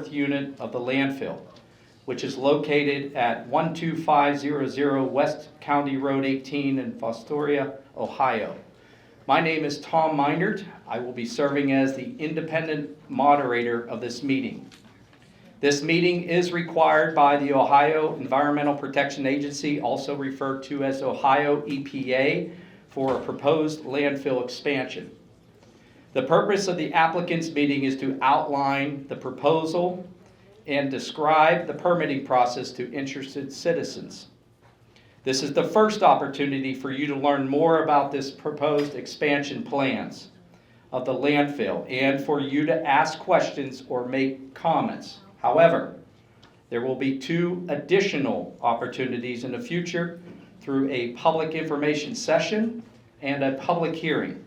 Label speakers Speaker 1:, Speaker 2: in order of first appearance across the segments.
Speaker 1: 4th unit of the landfill, which is located at 12500 West County Road 18 in Fostoria, Ohio. My name is Tom Meinert. I will be serving as the independent moderator of this meeting. This meeting is required by the Ohio Environmental Protection Agency, also referred to as Ohio EPA, for a proposed landfill expansion. The purpose of the applicant's meeting is to outline the proposal and describe the permitting process to interested citizens. This is the first opportunity for you to learn more about this proposed expansion plans of the landfill and for you to ask questions or make comments. However, there will be 2 additional opportunities in the future through a public information session and a public hearing.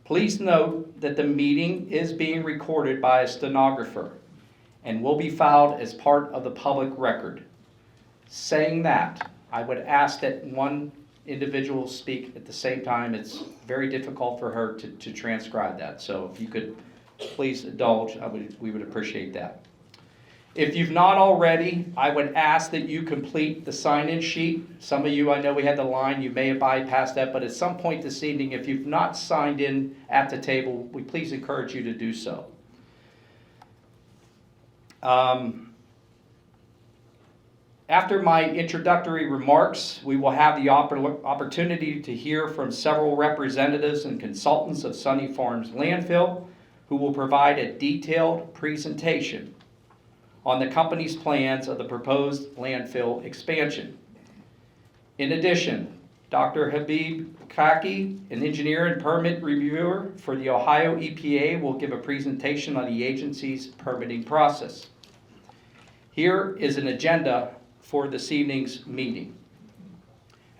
Speaker 1: Please note that the meeting is being recorded by a stenographer and will be filed as part of the public record. Saying that, I would ask that one individual speak at the same time. It's very difficult for her to transcribe that. So if you could please indulge, we would appreciate that. If you've not already, I would ask that you complete the sign-in sheet. Some of you, I know we had the line, you may have bypassed that, but at some point this evening, if you've not signed in at the table, we please encourage you to do so. After my introductory remarks, we will have the opportunity to hear from several representatives and consultants of Sunny Farms Landfill, who will provide a detailed presentation on the company's plans of the proposed landfill expansion. In addition, Dr. Habib Kaki, an engineer and permit reviewer for the Ohio EPA, will give a presentation on the agency's permitting process. Here is an agenda for this evening's meeting.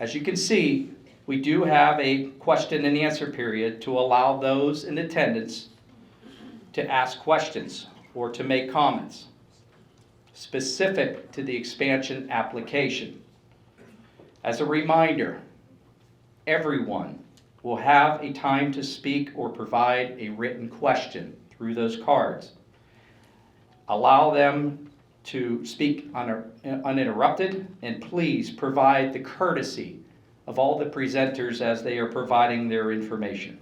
Speaker 1: As you can see, we do have a question and answer period to allow those in attendance to ask questions or to make comments specific to the expansion application. As a reminder, everyone will have a time to speak or provide a written question through those cards. Allow them to speak uninterrupted, and please provide the courtesy of all the presenters as they are providing their information.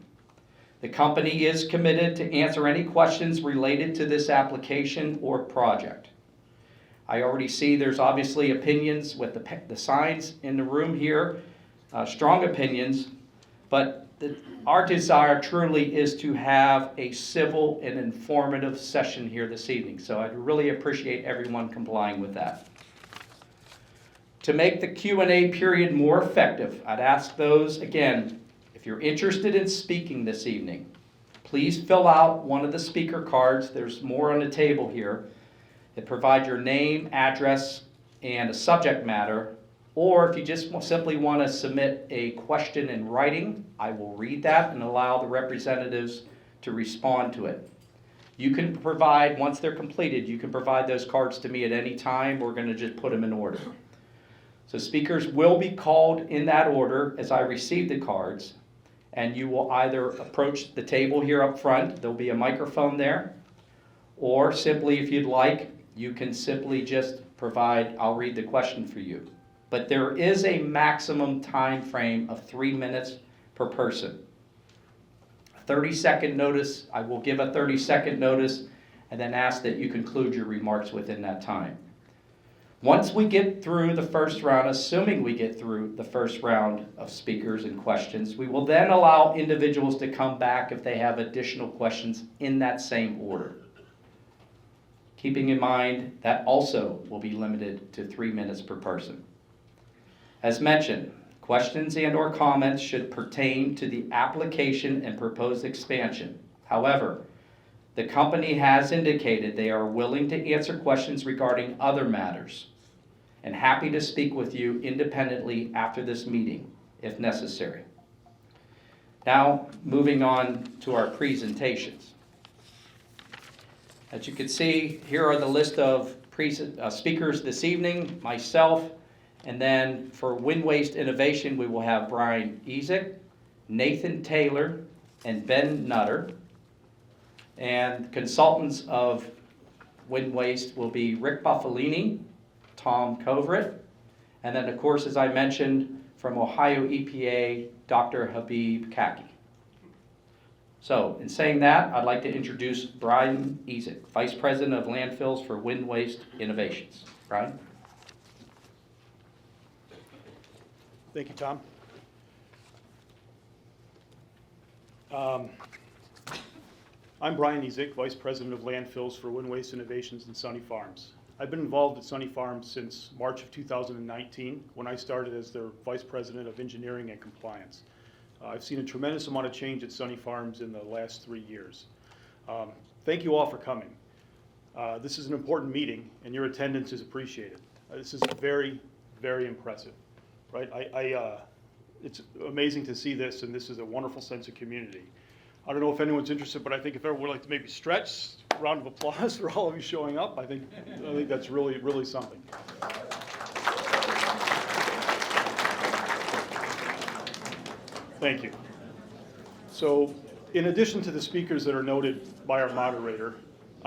Speaker 1: The company is committed to answer any questions related to this application or project. I already see there's obviously opinions with the signs in the room here, strong opinions, but our desire truly is to have a civil and informative session here this evening. So I'd really appreciate everyone complying with that. To make the Q&A period more effective, I'd ask those, again, if you're interested in speaking this evening, please fill out one of the speaker cards. There's more on the table here that provide your name, address, and a subject matter. Or if you just simply want to submit a question in writing, I will read that and allow the representatives to respond to it. You can provide, once they're completed, you can provide those cards to me at any time. We're going to just put them in order. So speakers will be called in that order as I receive the cards, and you will either approach the table here up front, there'll be a microphone there, or simply, if you'd like, you can simply just provide, I'll read the question for you. But there is a maximum time frame of 3 minutes per person. 30-second notice, I will give a 30-second notice and then ask that you conclude your remarks within that time. Once we get through the first round, assuming we get through the first round of speakers and questions, we will then allow individuals to come back if they have additional questions in that same order. Keeping in mind that also will be limited to 3 minutes per person. As mentioned, questions and/or comments should pertain to the application and proposed expansion. However, the company has indicated they are willing to answer questions regarding other matters and happy to speak with you independently after this meeting, if necessary. Now, moving on to our presentations. As you can see, here are the list of speakers this evening, myself, and then for Wind Waste Innovation, we will have Brian Ezek, Nathan Taylor, and Ben Nutter. And consultants of Wind Waste will be Rick Buffalini, Tom Covert, and then of course, as I mentioned, from Ohio EPA, Dr. Habib Kaki. So, in saying that, I'd like to introduce Brian Ezick, Vice President of Landfills for Wind Waste Innovations. Brian?
Speaker 2: Thank you, Tom. I'm Brian Ezick, Vice President of Landfills for Wind Waste Innovations and Sunny Farms. I've been involved at Sunny Farms since March of 2019, when I started as their Vice President of Engineering and Compliance. I've seen a tremendous amount of change at Sunny Farms in the last 3 years. Thank you all for coming. This is an important meeting, and your attendance is appreciated. This is very, very impressive, right? It's amazing to see this, and this is a wonderful sense of community. I don't know if anyone's interested, but I think if everyone would like to maybe stretch, a round of applause for all of you showing up. I think that's really, really something. Thank you. So, in addition to the speakers that are noted by our moderator,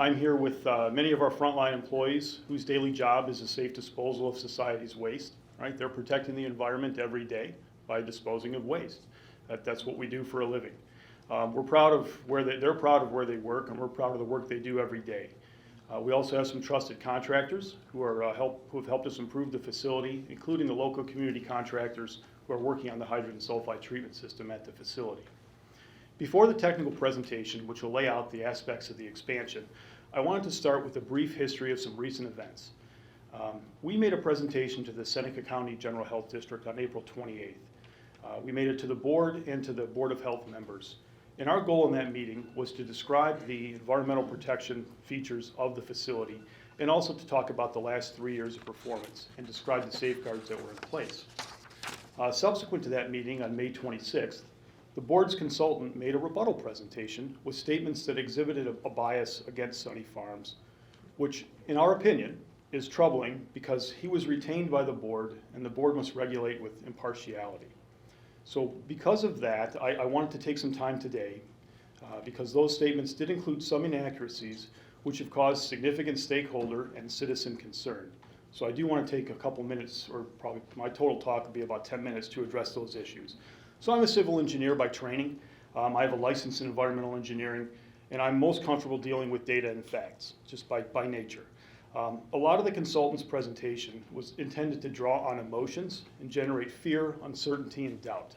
Speaker 2: I'm here with many of our frontline employees whose daily job is the safe disposal of society's waste. Right? They're protecting the environment every day by disposing of waste. That's what we do for a living. We're proud of they're proud of where they work, and we're proud of the work they do every day. We also have some trusted contractors who have helped us improve the facility, including the local community contractors who are working on the hydrogen sulfide treatment system at the facility. Before the technical presentation, which will lay out the aspects of the expansion, I wanted to start with a brief history of some recent events. We made a presentation to the Seneca County General Health District on April 28th. We made it to the board and to the Board of Health members. And our goal in that meeting was to describe the environmental protection features of the facility, and also to talk about the last 3 years of performance and describe the safeguards that were in place. Subsequent to that meeting on May 26th, the board's consultant made a rebuttal presentation with statements that exhibited a bias against Sunny Farms, which, in our opinion, is troubling because he was retained by the board, and the board must regulate with impartiality. So because of that, I wanted to take some time today, because those statements did include some inaccuracies which have caused significant stakeholder and citizen concern. So I do want to take a couple minutes, or probably my total talk will be about 10 minutes, to address those issues. So I'm a civil engineer by training. I have a license in environmental engineering, and I'm most comfortable dealing with data and facts, just by nature. A lot of the consultant's presentation was intended to draw on emotions and generate fear, uncertainty, and doubt.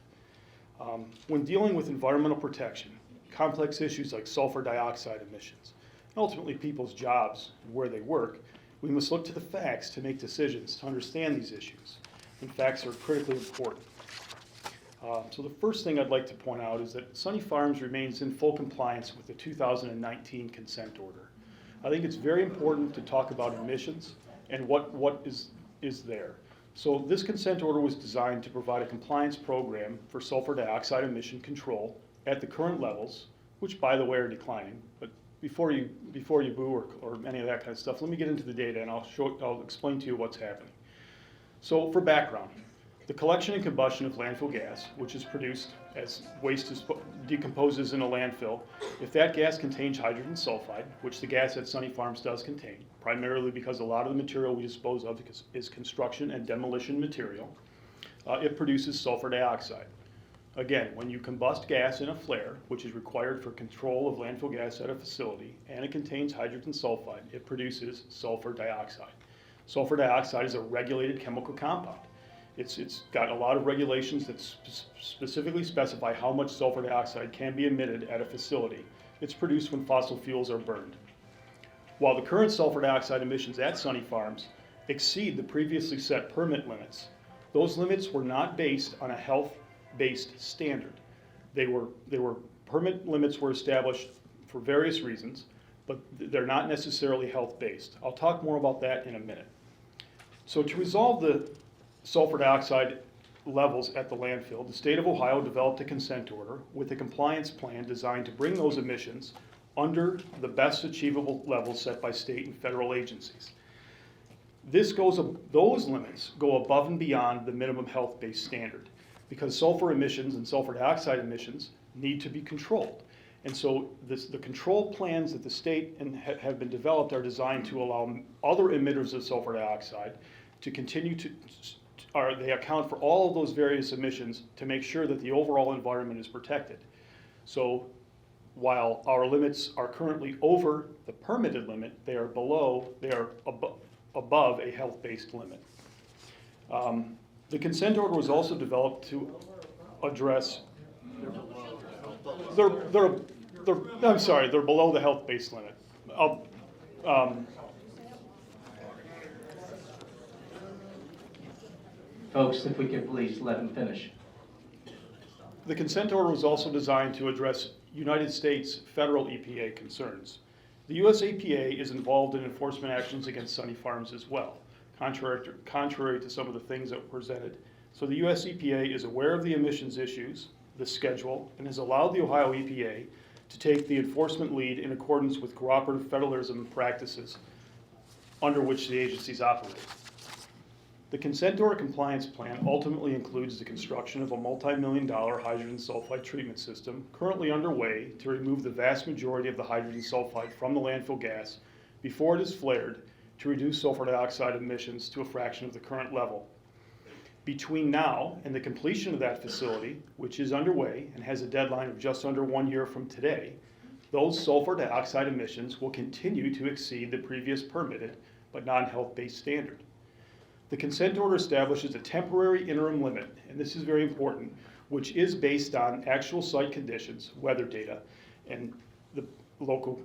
Speaker 2: When dealing with environmental protection, complex issues like sulfur dioxide emissions, and ultimately people's jobs and where they work, we must look to the facts to make decisions to understand these issues. And facts are critically important. So the first thing I'd like to point out is that Sunny Farms remains in full compliance with the 2019 consent order. I think it's very important to talk about emissions and what is there. So this consent order was designed to provide a compliance program for sulfur dioxide emission control at the current levels, which by the way are declining. But before you boo or any of that kind of stuff, let me get into the data and I'll explain to you what's happening. So for background, the collection and combustion of landfill gas, which is produced as waste decomposes in a landfill, if that gas contains hydrogen sulfide, which the gas at Sunny Farms does contain, primarily because a lot of the material we dispose of is construction and demolition material, it produces sulfur dioxide. Again, when you combust gas in a flare, which is required for control of landfill gas at a facility, and it contains hydrogen sulfide, it produces sulfur dioxide. Sulfur dioxide is a regulated chemical compound. It's got a lot of regulations that specifically specify how much sulfur dioxide can be emitted at a facility. It's produced when fossil fuels are burned. While the current sulfur dioxide emissions at Sunny Farms exceed the previously set permit limits, those limits were not based on a health-based standard. Permit limits were established for various reasons, but they're not necessarily health-based. I'll talk more about that in a minute. So to resolve the sulfur dioxide levels at the landfill, the state of Ohio developed a consent order with a compliance plan designed to bring those emissions under the best achievable levels set by state and federal agencies. Those limits go above and beyond the minimum health-based standard because sulfur emissions and sulfur dioxide emissions need to be controlled. And so the control plans that the state have been developed are designed to allow other emitters of sulfur dioxide to continue they account for all of those various emissions to make sure that the overall environment is protected. So while our limits are currently over the permitted limit, they are above a health-based limit. The consent order was also developed to address. They're below the health-based limit.
Speaker 1: Folks, if we could please let him finish.
Speaker 2: The consent order was also designed to address United States federal EPA concerns. The US EPA is involved in enforcement actions against Sunny Farms as well, contrary to some of the things that were presented. So the US EPA is aware of the emissions issues, the schedule, and has allowed the Ohio EPA to take the enforcement lead in accordance with cooperative federalism practices under which the agencies operate. The consent order compliance plan ultimately includes the construction of a multi-million-dollar hydrogen sulfide treatment system currently underway to remove the vast majority of the hydrogen sulfide from the landfill gas before it is flared to reduce sulfur dioxide emissions to a fraction of the current level. Between now and the completion of that facility, which is underway and has a deadline of just under 1 year from today, those sulfur dioxide emissions will continue to exceed the previous permitted but non-health-based standard. The consent order establishes a temporary interim limit, and this is very important, which is based on actual site conditions, weather data, and the local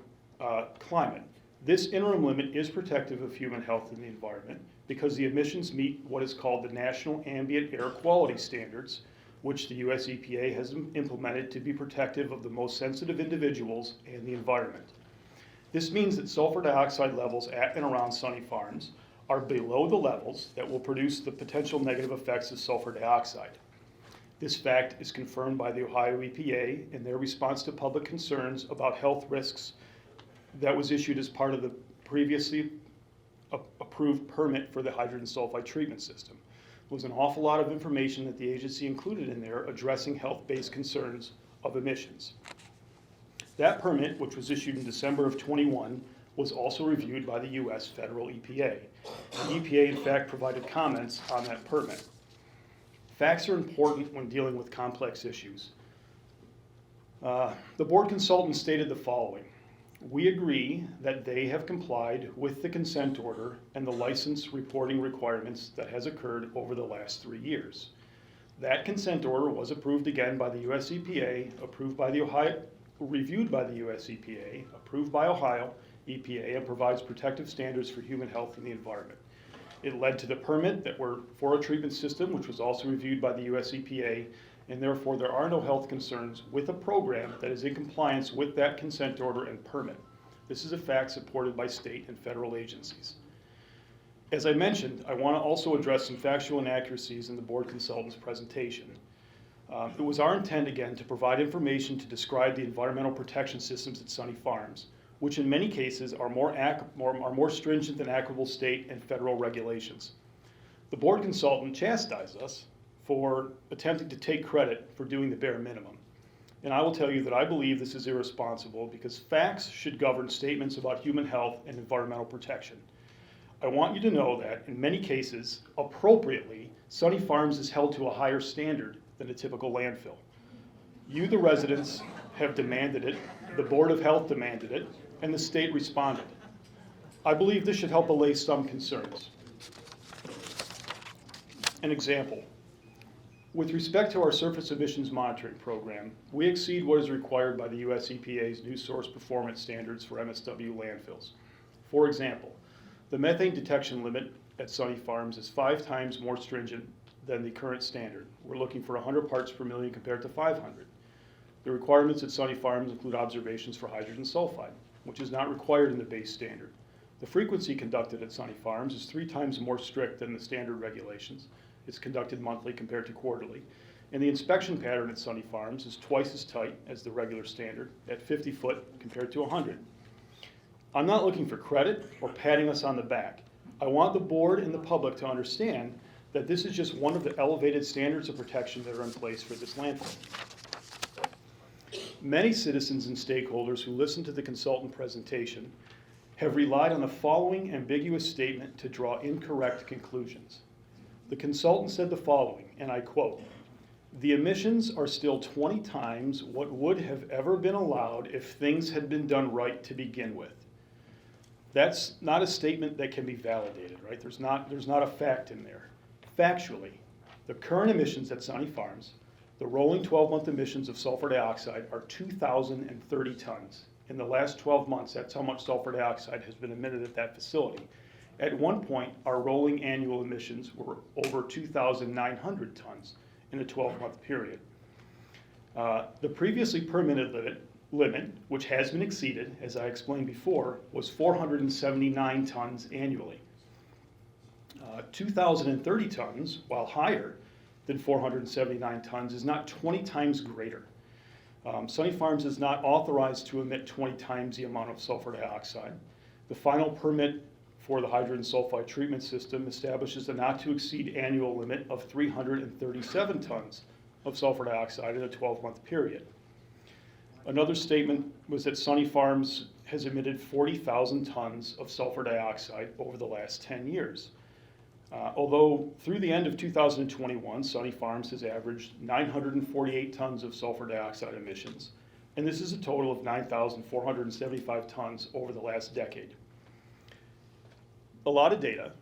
Speaker 2: climate. This interim limit is protective of human health and the environment because the emissions meet what is called the National Ambient Air Quality Standards, which the US EPA has implemented to be protective of the most sensitive individuals and the environment. This means that sulfur dioxide levels at and around Sunny Farms are below the levels that will produce the potential negative effects of sulfur dioxide. This fact is confirmed by the Ohio EPA in their response to public concerns about health risks that was issued as part of the previously approved permit for the hydrogen sulfide treatment system. There was an awful lot of information that the agency included in there addressing health-based concerns of emissions. That permit, which was issued in December of 21, was also reviewed by the US federal EPA. The EPA, in fact, provided comments on that permit. Facts are important when dealing with complex issues. The board consultant stated the following: we agree that they have complied with the consent order and the license reporting requirements that has occurred over the last 3 years. That consent order was approved again by the US EPA, reviewed by the US EPA, approved by Ohio EPA, and provides protective standards for human health and the environment. It led to the permit that were for a treatment system, which was also reviewed by the US EPA, and therefore there are no health concerns with a program that is in compliance with that consent order and permit. This is a fact supported by state and federal agencies. As I mentioned, I want to also address some factual inaccuracies in the board consultant's presentation. It was our intent, again, to provide information to describe the environmental protection systems at Sunny Farms, which in many cases are more stringent than applicable state and federal regulations. The board consultant chastised us for attempting to take credit for doing the bare minimum. And I will tell you that I believe this is irresponsible because facts should govern statements about human health and environmental protection. I want you to know that in many cases, appropriately, Sunny Farms is held to a higher standard than a typical landfill. You, the residents, have demanded it, the Board of Health demanded it, and the state responded. I believe this should help allay some concerns. An example. With respect to our surface emissions monitoring program, we exceed what is required by the US EPA's new source performance standards for MSW landfills. For example, the methane detection limit at Sunny Farms is 5 times more stringent than the current standard. We're looking for 100 parts per million compared to 500. The requirements at Sunny Farms include observations for hydrogen sulfide, which is not required in the base standard. The frequency conducted at Sunny Farms is 3 times more strict than the standard regulations. It's conducted monthly compared to quarterly. And the inspection pattern at Sunny Farms is twice as tight as the regular standard at 50 foot compared to 100. I'm not looking for credit or patting us on the back. I want the board and the public to understand that this is just one of the elevated standards of protection that are in place for this landfill. Many citizens and stakeholders who listened to the consultant presentation have relied on the following ambiguous statement to draw incorrect conclusions. The consultant said the following, and I quote, "The emissions are still 20 times what would have ever been allowed if things had been done right to begin with." That's not a statement that can be validated, right? There's not a fact in there. Factually, the current emissions at Sunny Farms, the rolling 12-month emissions of sulfur dioxide are 2,030 tons. In the last 12 months, that's how much sulfur dioxide has been emitted at that facility. At one point, our rolling annual emissions were over 2,900 tons in a 12-month period. The previously permitted limit, which has been exceeded, as I explained before, was 479 tons annually. 2,030 tons, while higher than 479 tons, is not 20 times greater. Sunny Farms is not authorized to emit 20 times the amount of sulfur dioxide. The final permit for the hydrogen sulfide treatment system establishes a not to exceed annual limit of 337 tons of sulfur dioxide in a 12-month period. Another statement was that Sunny Farms has emitted 40,000 tons of sulfur dioxide over the last 10 years. Although through the end of 2021, Sunny Farms has averaged 948 tons of sulfur dioxide emissions, and this is a total of 9,475 tons over the last decade. A lot of data,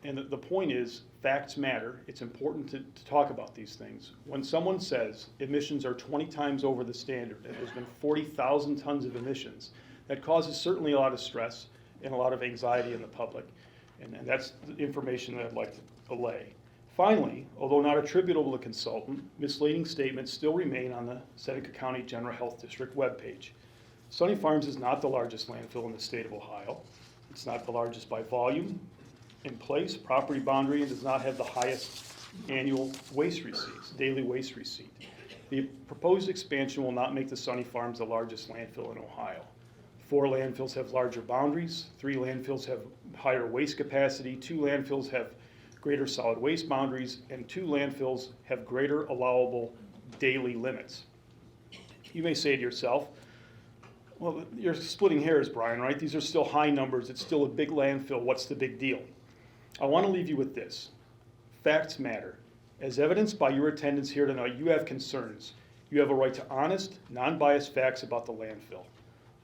Speaker 2: and the point is, facts matter. It's important to talk about these things. When someone says emissions are 20 times over the standard, and there's been 40,000 tons of emissions, that causes certainly a lot of stress and a lot of anxiety in the public. And that's the information that I'd like to allay. Finally, although not attributable to the consultant, misleading statements still remain on the Seneca County General Health District webpage. Sunny Farms is not the largest landfill in the state of Ohio. It's not the largest by volume, in place, property boundary, and does not have the highest annual waste receipts, daily waste receipt. The proposed expansion will not make the Sunny Farms the largest landfill in Ohio. 4 landfills have larger boundaries, 3 landfills have higher waste capacity, 2 landfills have greater solid waste boundaries, and 2 landfills have greater allowable daily limits. You may say to yourself, well, you're splitting hairs, Brian, right? These are still high numbers. It's still a big landfill. What's the big deal? I want to leave you with this. Facts matter. As evidenced by your attendance here tonight, you have concerns. You have a right to honest, non-biased facts about the landfill.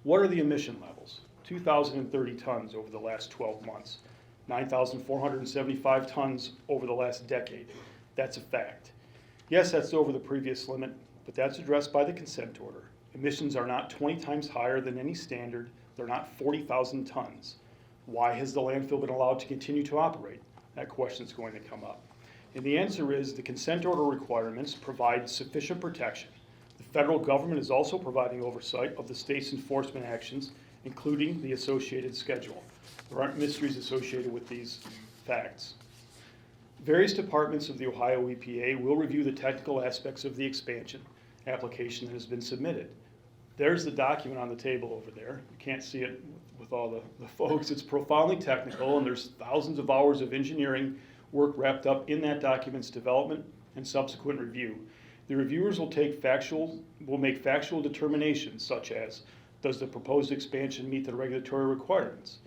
Speaker 2: What are the emission levels? 2,030 tons over the last 12 months. 9,475 tons over the last decade. That's a fact. Yes, that's over the previous limit, but that's addressed by the consent order. Emissions are not 20 times higher than any standard. They're not 40,000 tons. Why has the landfill been allowed to continue to operate? That question is going to come up. And the answer is the consent order requirements provide sufficient protection. The federal government is also providing oversight of the state's enforcement actions, including the associated schedule. There aren't mysteries associated with these facts. Various departments of the Ohio EPA will review the technical aspects of the expansion application that has been submitted. There's the document on the table over there. You can't see it with all the folks. It's profoundly technical, and there's thousands of hours of engineering work wrapped up in that document's development and subsequent review. The reviewers will make factual determinations such as, does the proposed expansion meet the regulatory requirements?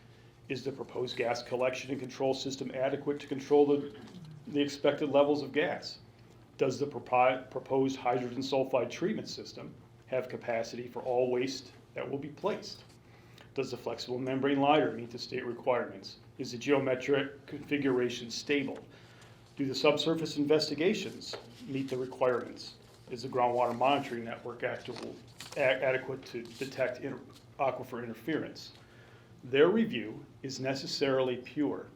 Speaker 2: Is the proposed gas collection and control system adequate to control the expected levels of gas? Does the proposed hydrogen sulfide treatment system have capacity for all waste that will be placed? Does the flexible membrane lighter meet the state requirements? Is the geometric configuration stable? Do the subsurface investigations meet the requirements? Is the groundwater monitoring network adequate to detect aquifer interference? Their review is necessarily pure.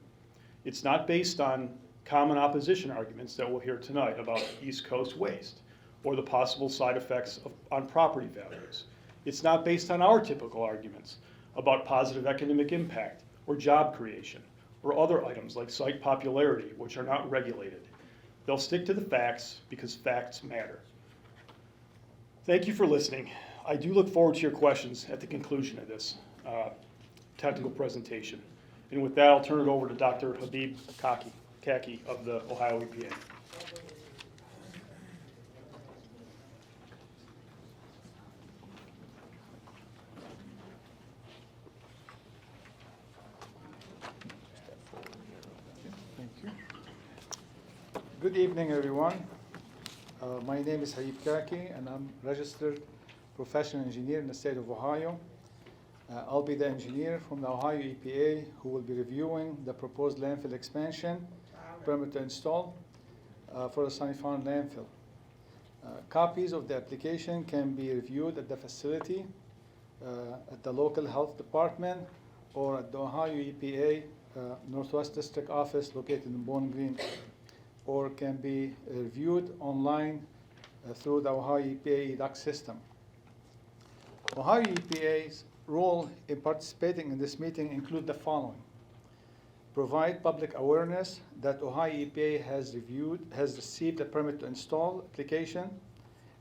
Speaker 2: It's not based on common opposition arguments that we'll hear tonight about East Coast waste or the possible side effects on property values. It's not based on our typical arguments about positive economic impact or job creation or other items like site popularity, which are not regulated. They'll stick to the facts because facts matter. Thank you for listening. I do look forward to your questions at the conclusion of this technical presentation. And with that, I'll turn it over to Dr. Habib Kaki of the Ohio EPA.
Speaker 3: Good evening, everyone. My name is Hayib Kaki, and I'm registered professional engineer in the state of Ohio. I'll be the engineer from the Ohio EPA who will be reviewing the proposed landfill expansion permit to install for the Sunny Farm landfill. Copies of the application can be reviewed at the facility, at the local health department, or at the Ohio EPA Northwest District office located in Bowling Green, or can be reviewed online through the Ohio EPA doc system. Ohio EPA's role in participating in this meeting include the following: provide public awareness that Ohio EPA has received a permit to install application,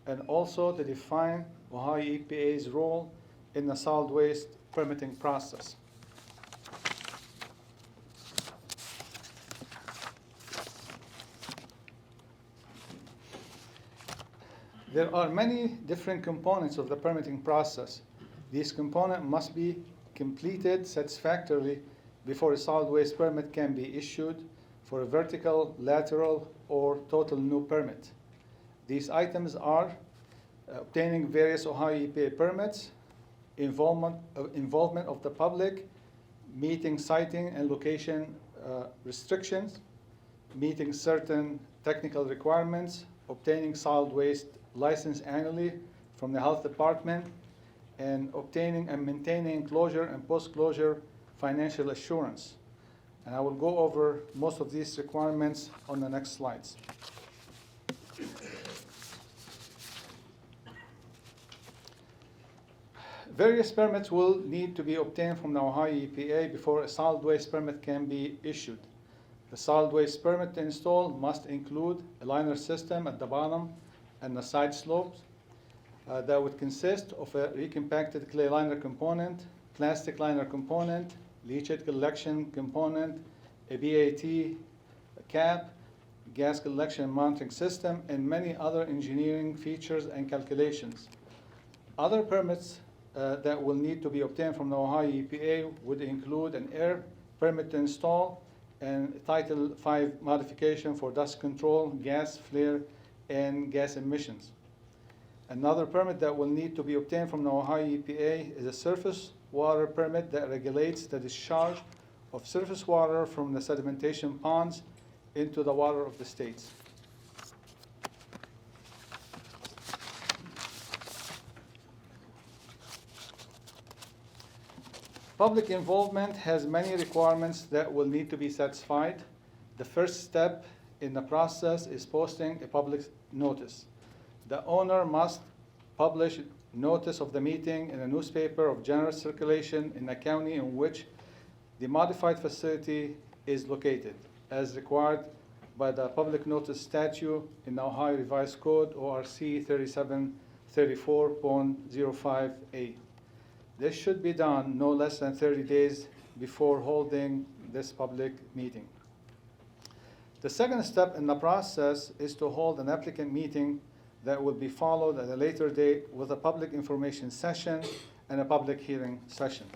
Speaker 3: and also to define Ohio EPA's role in the solid waste permitting process. There are many different components of the permitting process. These components must be completed satisfactorily before a solid waste permit can be issued for a vertical, lateral, or total new permit. These items are obtaining various Ohio EPA permits, involvement of the public, meeting siting and location restrictions, meeting certain technical requirements, obtaining solid waste license annually from the health department, and obtaining and maintaining closure and post-closure financial assurance. And I will go over most of these requirements on the next slides. Various permits will need to be obtained from the Ohio EPA before a solid waste permit can be issued. The solid waste permit to install must include a liner system at the bottom and the side slopes that would consist of a recompacted clay liner component, plastic liner component, leachate collection component, a BAT cap, gas collection and monitoring system, and many other engineering features and calculations. Other permits that will need to be obtained from the Ohio EPA would include an air permit to install and Title V modification for dust control, gas flare, and gas emissions. Another permit that will need to be obtained from the Ohio EPA is a surface water permit that regulates the discharge of surface water from the sedimentation ponds into the water of the states. Public involvement has many requirements that will need to be satisfied. The first step in the process is posting a public notice. The owner must publish notice of the meeting in a newspaper of general circulation in the county in which the modified facility is located, as required by the public notice statute in the Ohio Revised Code, ORC 3734.05A. This should be done no less than 30 days before holding this public meeting. The second step in the process is to hold an applicant meeting that will be followed at a later date with a public information session and a public hearing session.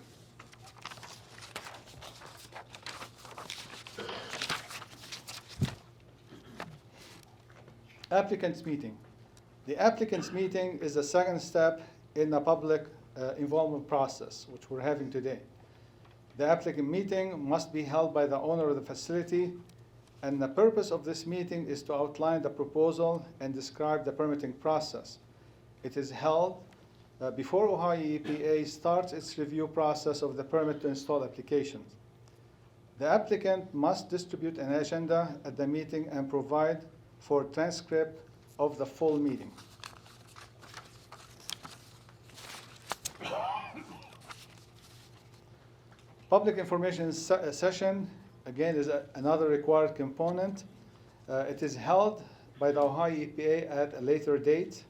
Speaker 3: Applicants meeting. The applicants meeting is the second step in the public involvement process, which we're having today. The applicant meeting must be held by the owner of the facility, and the purpose of this meeting is to outline the proposal and describe the permitting process. It is held before Ohio EPA starts its review process of the permit to install applications. The applicant must distribute an agenda at the meeting and provide for transcript of the full meeting. Public information session, again, is another required component. It is held by the Ohio EPA at a later date.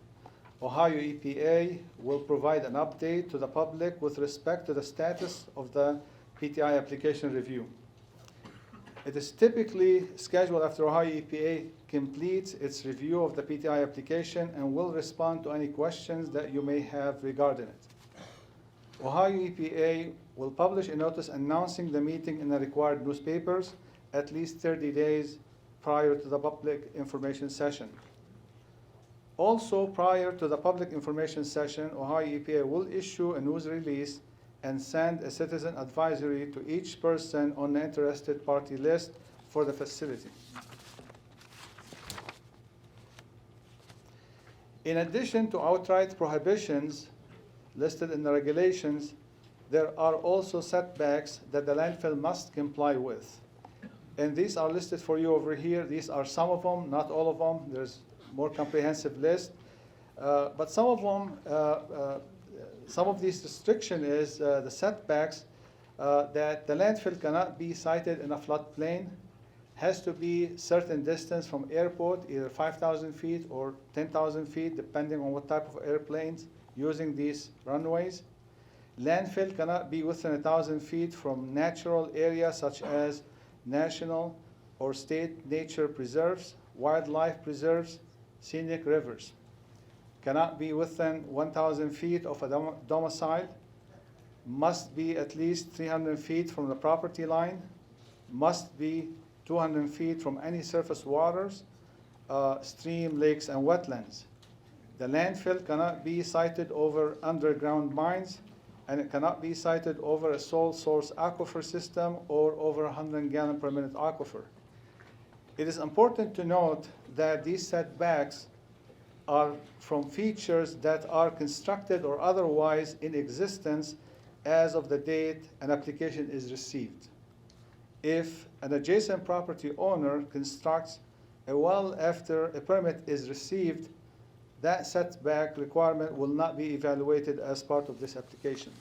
Speaker 3: Ohio EPA will provide an update to the public with respect to the status of the PTI application review. It is typically scheduled after Ohio EPA completes its review of the PTI application and will respond to any questions that you may have regarding it. Ohio EPA will publish a notice announcing the meeting in the required newspapers at least 30 days prior to the public information session. Also, prior to the public information session, Ohio EPA will issue a news release and send a citizen advisory to each person on the interested party list for the facility. In addition to outright prohibitions listed in the regulations, there are also setbacks that the landfill must comply with. And these are listed for you over here. These are some of them, not all of them. There's more comprehensive list. But some of them, some of these restriction is the setbacks that the landfill cannot be sited in a floodplain, has to be certain distance from airport, either 5,000 feet or 10,000 feet, depending on what type of airplanes using these runways. Landfill cannot be within 1,000 feet from natural areas such as national or state nature preserves, wildlife preserves, scenic rivers. Cannot be within 1,000 feet of a domicile. Must be at least 300 feet from the property line. Must be 200 feet from any surface waters, stream, lakes, and wetlands. The landfill cannot be sited over underground mines, and it cannot be sited over a sole source aquifer system or over 100 gallon per minute aquifer. It is important to note that these setbacks are from features that are constructed or otherwise in existence as of the date an application is received. If an adjacent property owner constructs a well after a permit is received, that setback requirement will not be evaluated as part of this application.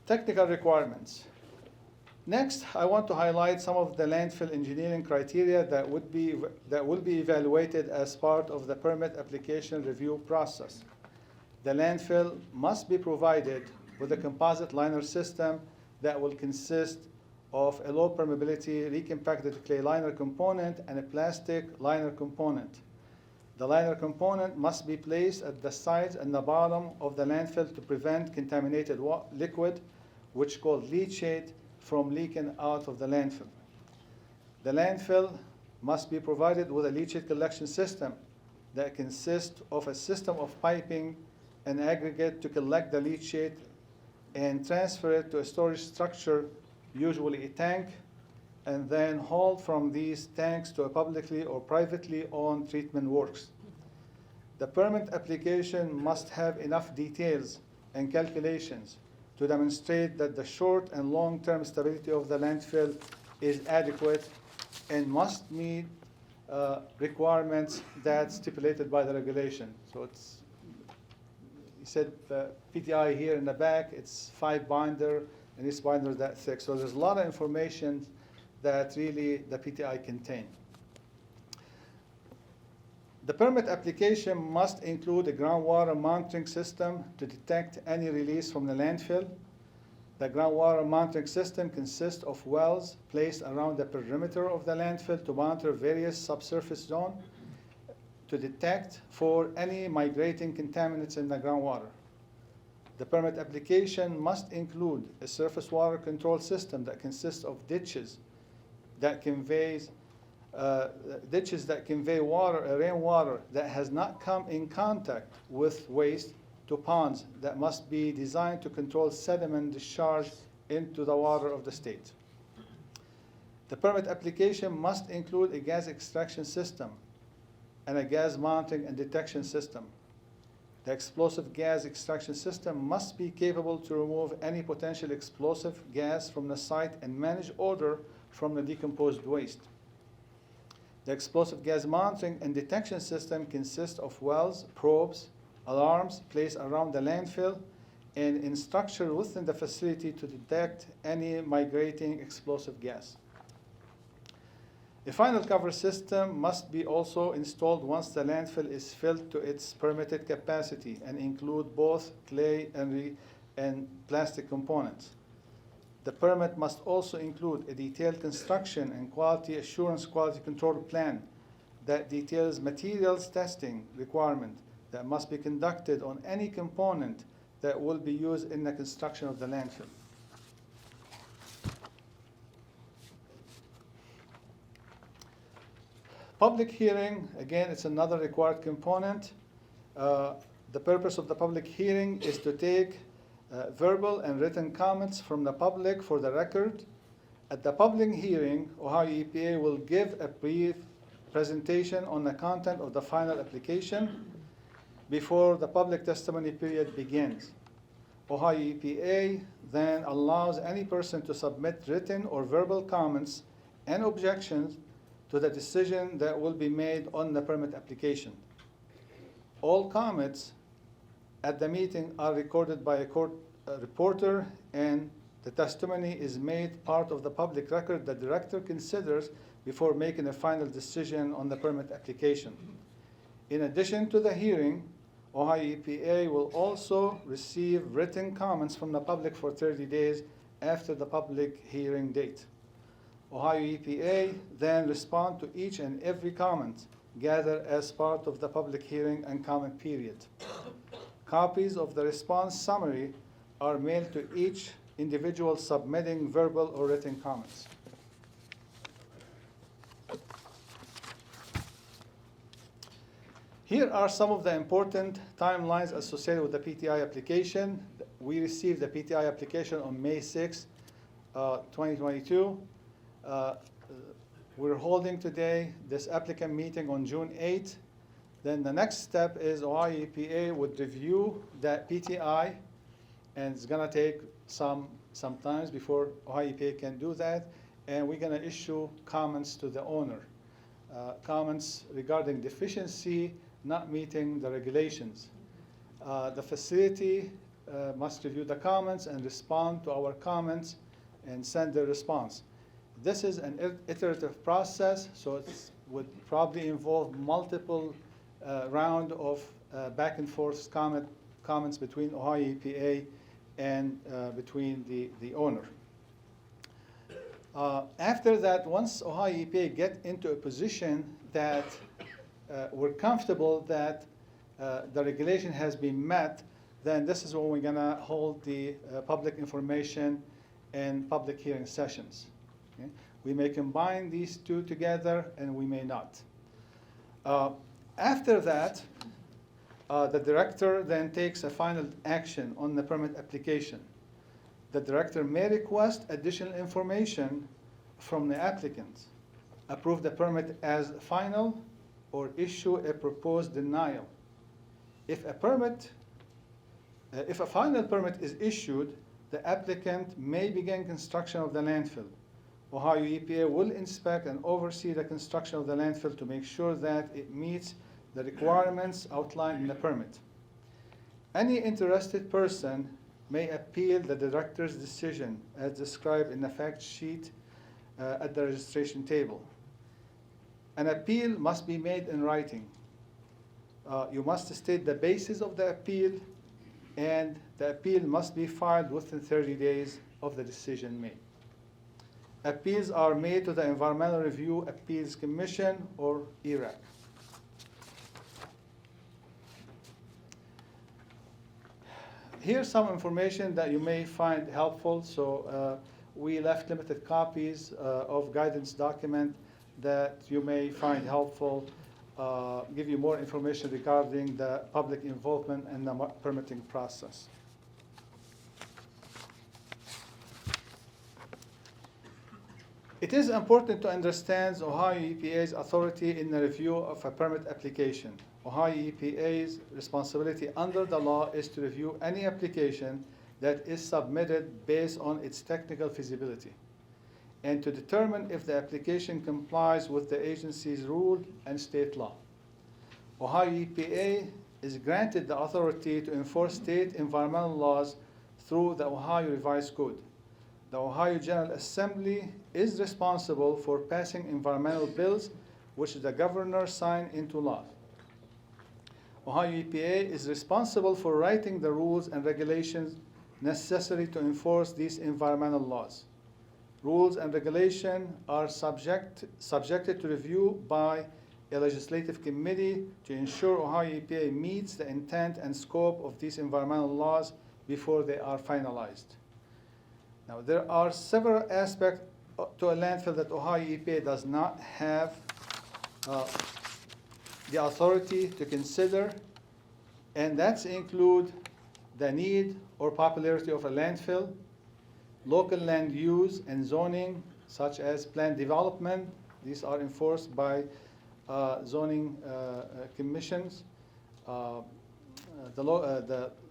Speaker 3: Technical requirements. Next, I want to highlight some of the landfill engineering criteria that will be evaluated as part of the permit application review process. The landfill must be provided with a composite liner system that will consist of a low permeability recompacted clay liner component and a plastic liner component. The liner component must be placed at the sides and the bottom of the landfill to prevent contaminated liquid, which is called leachate, from leaking out of the landfill. The landfill must be provided with a leachate collection system that consists of a system of piping and aggregate to collect the leachate and transfer it to a storage structure, usually a tank, and then hauled from these tanks to a publicly or privately owned treatment works. The permit application must have enough details and calculations to demonstrate that the short and long-term stability of the landfill is adequate and must meet requirements that's stipulated by the regulation. So it's, you said PTI here in the back, it's 5 binder, and this binder is that thick. So there's a lot of information that really the PTI contain. The permit application must include a groundwater monitoring system to detect any release from the landfill. The groundwater monitoring system consists of wells placed around the perimeter of the landfill to monitor various subsurface zones to detect for any migrating contaminants in the groundwater. The permit application must include a surface water control system that consists of ditches that convey water, rainwater that has not come in contact with waste, to ponds that must be designed to control sediment discharge into the water of the state. The permit application must include a gas extraction system and a gas monitoring and detection system. The explosive gas extraction system must be capable to remove any potential explosive gas from the site and manage odor from the decomposed waste. The explosive gas monitoring and detection system consists of wells, probes, alarms placed around the landfill and in structure within the facility to detect any migrating explosive gas. A final cover system must be also installed once the landfill is filled to its permitted capacity and include both clay and plastic components. The permit must also include a detailed construction and quality assurance quality control plan that details materials testing requirement that must be conducted on any component that will be used in the construction of the landfill. Public hearing, again, it's another required component. The purpose of the public hearing is to take verbal and written comments from the public for the record. At the public hearing, Ohio EPA will give a brief presentation on the content of the final application before the public testimony period begins. Ohio EPA then allows any person to submit written or verbal comments and objections to the decision that will be made on the permit application. All comments at the meeting are recorded by a court reporter, and the testimony is made part of the public record the director considers before making a final decision on the permit application. In addition to the hearing, Ohio EPA will also receive written comments from the public for 30 days after the public hearing date. Ohio EPA then respond to each and every comment gathered as part of the public hearing and comment period. Copies of the response summary are mailed to each individual submitting verbal or written comments. Here are some of the important timelines associated with the PTI application. We received the PTI application on May 6, 2022. We're holding today this applicant meeting on June 8th. Then the next step is Ohio EPA would review that PTI, and it's gonna take some time before Ohio EPA can do that, and we're gonna issue comments to the owner. Comments regarding deficiency, not meeting the regulations. The facility must review the comments and respond to our comments and send their response. This is an iterative process, so it would probably involve multiple round of back and forth comments between Ohio EPA and between the owner. After that, once Ohio EPA get into a position that we're comfortable that the regulation has been met, then this is when we're gonna hold the public information and public hearing sessions. Okay? We may combine these two together and we may not. After that, the director then takes a final action on the permit application. The director may request additional information from the applicant, approve the permit as final, or issue a proposed denial. If a final permit is issued, the applicant may begin construction of the landfill. Ohio EPA will inspect and oversee the construction of the landfill to make sure that it meets the requirements outlined in the permit. Any interested person may appeal the director's decision as described in the fact sheet at the registration table. An appeal must be made in writing. You must state the basis of the appeal, and the appeal must be filed within 30 days of the decision made. Appeals are made to the Environmental Review Appeals Commission, or ERAC. Here's some information that you may find helpful. So we left limited copies of guidance document that you may find helpful, give you more information regarding the public involvement and the permitting process. It is important to understand Ohio EPA's authority in the review of a permit application. Ohio EPA's responsibility under the law is to review any application that is submitted based on its technical feasibility, and to determine if the application complies with the agency's rule and state law. Ohio EPA is granted the authority to enforce state environmental laws through the Ohio Revised Code. The Ohio General Assembly is responsible for passing environmental bills which the governor signed into law. Ohio EPA is responsible for writing the rules and regulations necessary to enforce these environmental laws. Rules and regulations are subjected to review by a legislative committee to ensure Ohio EPA meets the intent and scope of these environmental laws before they are finalized. Now, there are several aspects to a landfill that Ohio EPA does not have uh, the authority to consider, and that's include the need or popularity of a landfill, local land use and zoning, such as plan development. These are enforced by zoning commissions. The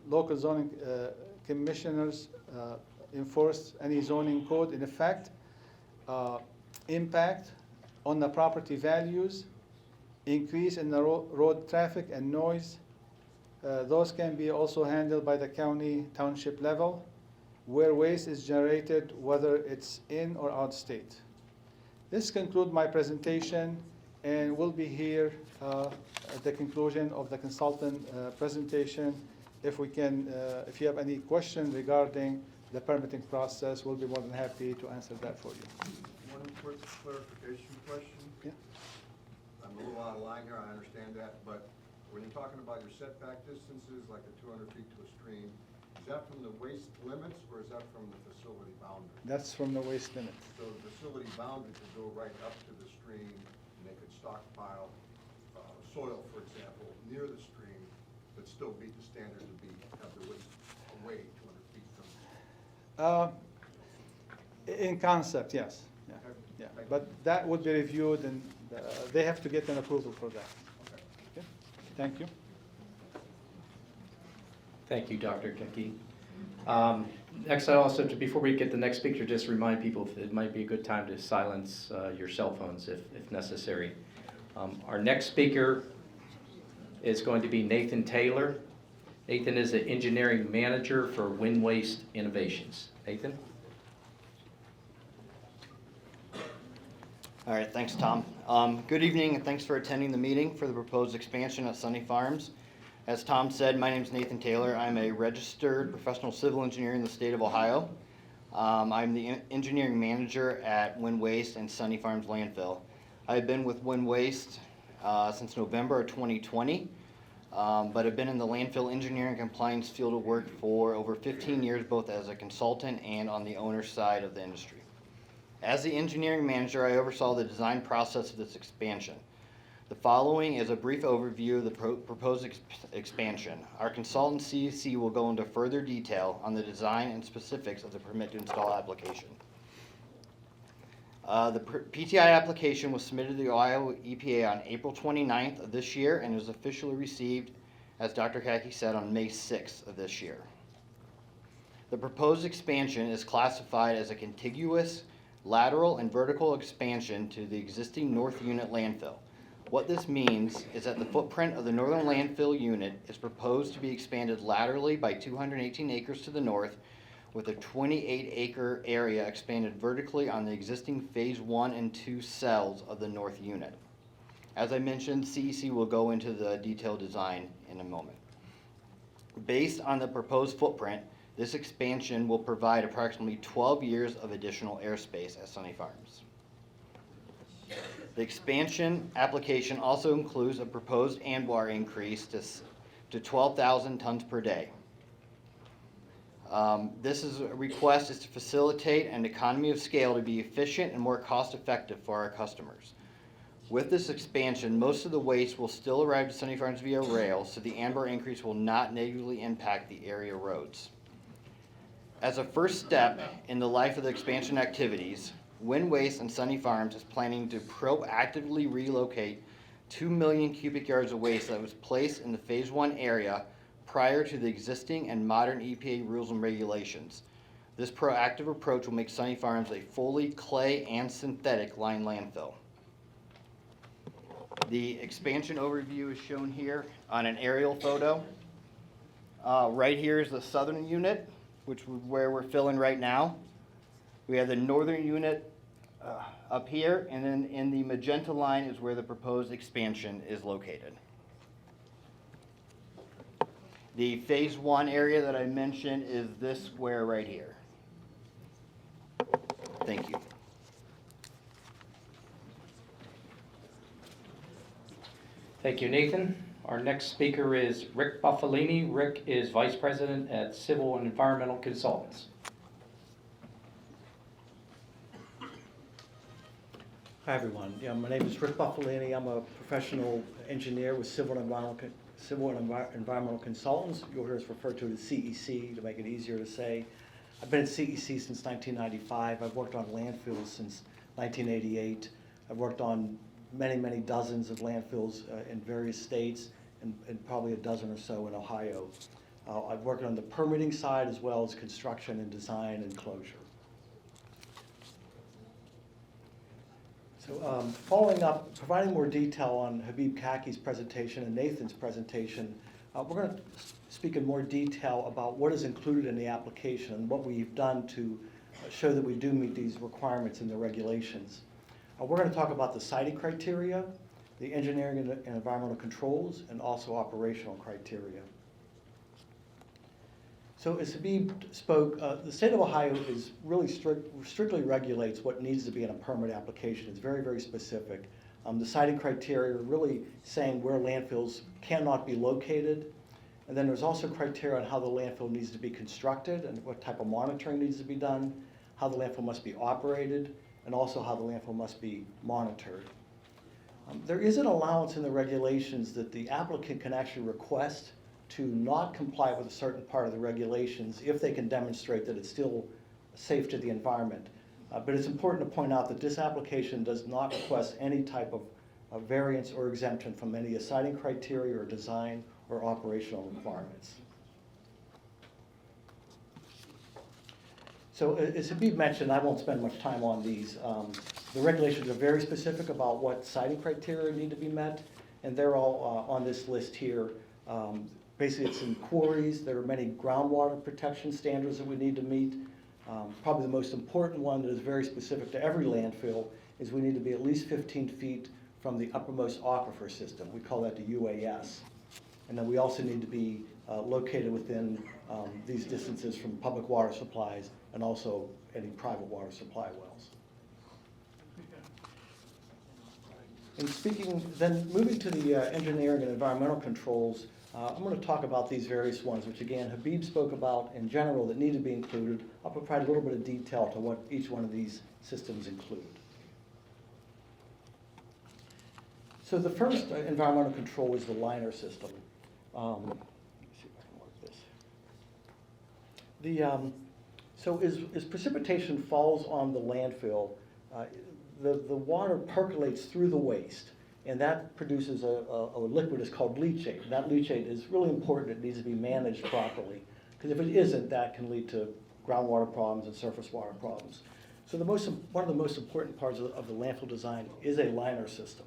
Speaker 3: local zoning commissioners enforce any zoning code in effect. Impact on the property values, increase in the road traffic and noise. Those can be also handled by the county township level, where waste is generated, whether it's in or out state. This concludes my presentation, and we'll be here at the conclusion of the consultant presentation. If you have any questions regarding the permitting process, we'll be more than happy to answer that for you.
Speaker 4: One quick clarification question.
Speaker 3: Yeah.
Speaker 4: I'm a little out of line here, I understand that, but when you're talking about your setback distances, like the 200 feet to a stream, is that from the waste limits or is that from the facility boundary?
Speaker 3: That's from the waste limit.
Speaker 4: So the facility boundary could go right up to the stream and they could stockpile soil, for example, near the stream, but still meet the standard to have the waste away 200 feet from.
Speaker 3: In concept, yes. Yeah.
Speaker 4: Okay.
Speaker 3: Yeah.
Speaker 4: Thank you.
Speaker 3: But that would be reviewed, and they have to get an approval for that.
Speaker 4: Okay.
Speaker 3: Okay? Thank you.
Speaker 1: Thank you, Dr. Keki. Next, before we get the next speaker, just remind people it might be a good time to silence your cell phones if necessary. Our next speaker is going to be Nathan Taylor. Nathan is the engineering manager for Wind Waste Innovations. Nathan?
Speaker 5: All right, thanks, Tom. Good evening, and thanks for attending the meeting for the proposed expansion at Sunny Farms. As Tom said, my name is Nathan Taylor. I'm a registered professional civil engineer in the state of Ohio. I'm the engineering manager at Wind Waste and Sunny Farms Landfill. I've been with Wind Waste since November of 2020, but I've been in the landfill engineering compliance field of work for over 15 years, both as a consultant and on the owner side of the industry. As the engineering manager, I oversaw the design process of this expansion. The following is a brief overview of the proposed expansion. Our consultant CEC will go into further detail on the design and specifics of the permit to install application. The PTI application was submitted to the Ohio EPA on April 29th of this year and was officially received, as Dr. Kaki said, on May 6th of this year. The proposed expansion is classified as a contiguous lateral and vertical expansion to the existing north unit landfill. What this means is that the footprint of the northern landfill unit is proposed to be expanded laterally by 218 acres to the north, with a 28-acre area expanded vertically on the existing phase 1 and 2 cells of the north unit. As I mentioned, CEC will go into the detailed design in a moment. Based on the proposed footprint, this expansion will provide approximately 12 years of additional airspace at Sunny Farms. The expansion application also includes a proposed ANWR increase to 12,000 tons per day. This request is to facilitate an economy of scale to be efficient and more cost effective for our customers. With this expansion, most of the waste will still arrive to Sunny Farms via rail, so the ANWR increase will not negatively impact the area roads. As a first step in the life of the expansion activities, Wind Waste and Sunny Farms is planning to proactively relocate 2 million cubic yards of waste that was placed in the phase 1 area prior to the existing and modern EPA rules and regulations. This proactive approach will make Sunny Farms a fully clay and synthetic lined landfill. The expansion overview is shown here on an aerial photo. Right here is the southern unit, which is where we're filling right now. We have the northern unit up here, and then in the magenta line is where the proposed expansion is located. The phase 1 area that I mentioned is this square right here. Thank you.
Speaker 1: Thank you, Nathan. Our next speaker is Rick Buffalini. Rick is Vice President at Civil and Environmental Consultants.
Speaker 6: Hi, everyone. Yeah, my name is Rick Buffalini. I'm a professional engineer with Civil and Environmental Consultants. You'll hear us refer to as CEC to make it easier to say. I've been at CEC since 1995. I've worked on landfills since 1988. I've worked on many, many dozens of landfills in various states and probably a dozen or so in Ohio. I've worked on the permitting side as well as construction and design and closure. So following up, providing more detail on Habib Kaki's presentation and Nathan's presentation, we're going to speak in more detail about what is included in the application and what we've done to show that we do meet these requirements in the regulations. We're going to talk about the siting criteria, the engineering and environmental controls, and also operational criteria. So as Habib spoke, the state of Ohio is really strictly regulates what needs to be in a permit application. It's very, very specific. The siting criteria are really saying where landfills cannot be located. And then there's also criteria on how the landfill needs to be constructed and what type of monitoring needs to be done, how the landfill must be operated, and also how the landfill must be monitored. There is an allowance in the regulations that the applicant can actually request to not comply with a certain part of the regulations if they can demonstrate that it's still safe to the environment. But it's important to point out that this application does not request any type of variance or exemption from any siting criteria or design or operational requirements. So as Habib mentioned, I won't spend much time on these. The regulations are very specific about what siting criteria need to be met, and they're all on this list here. Basically, it's in quarries. There are many groundwater protection standards that we need to meet. Probably the most important one that is very specific to every landfill is we need to be at least 15 feet from the uppermost aquifer system. We call that the UAS. And then we also need to be located within these distances from public water supplies and also any private water supply wells. And moving to the engineering and environmental controls, I'm going to talk about these various ones, which again, Habib spoke about in general that need to be included. I'll provide a little bit of detail to what each one of these systems include. So the first environmental control is the liner system. Let me see if I can work this. So as precipitation falls on the landfill, the water percolates through the waste, and that produces a liquid that's called leachate. And that leachate is really important. It needs to be managed properly, because if it isn't, that can lead to groundwater problems and surface water problems. So one of the most important parts of the landfill design is a liner system.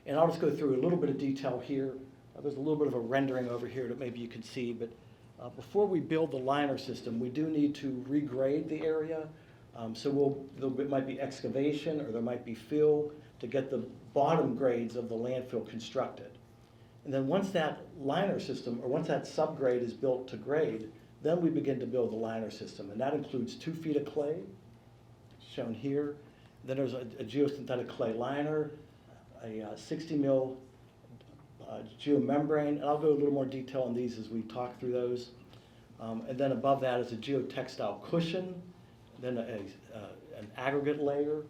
Speaker 6: And I'll just go through a little bit of detail here. There's a little bit of a rendering over here that maybe you can see, but before we build the liner system, we do need to regrade the area. So there might be excavation or there might be fill to get the bottom grades of the landfill constructed. And then once that liner system, or once that subgrade is built to grade, then we begin to build the liner system. And that includes 2 feet of clay, shown here. Then there's a geosynthetic clay liner, a 60 mil geomembrane, and I'll go a little more detail on these as we talk through those. And then above that is a geotextile cushion, then an aggregate layer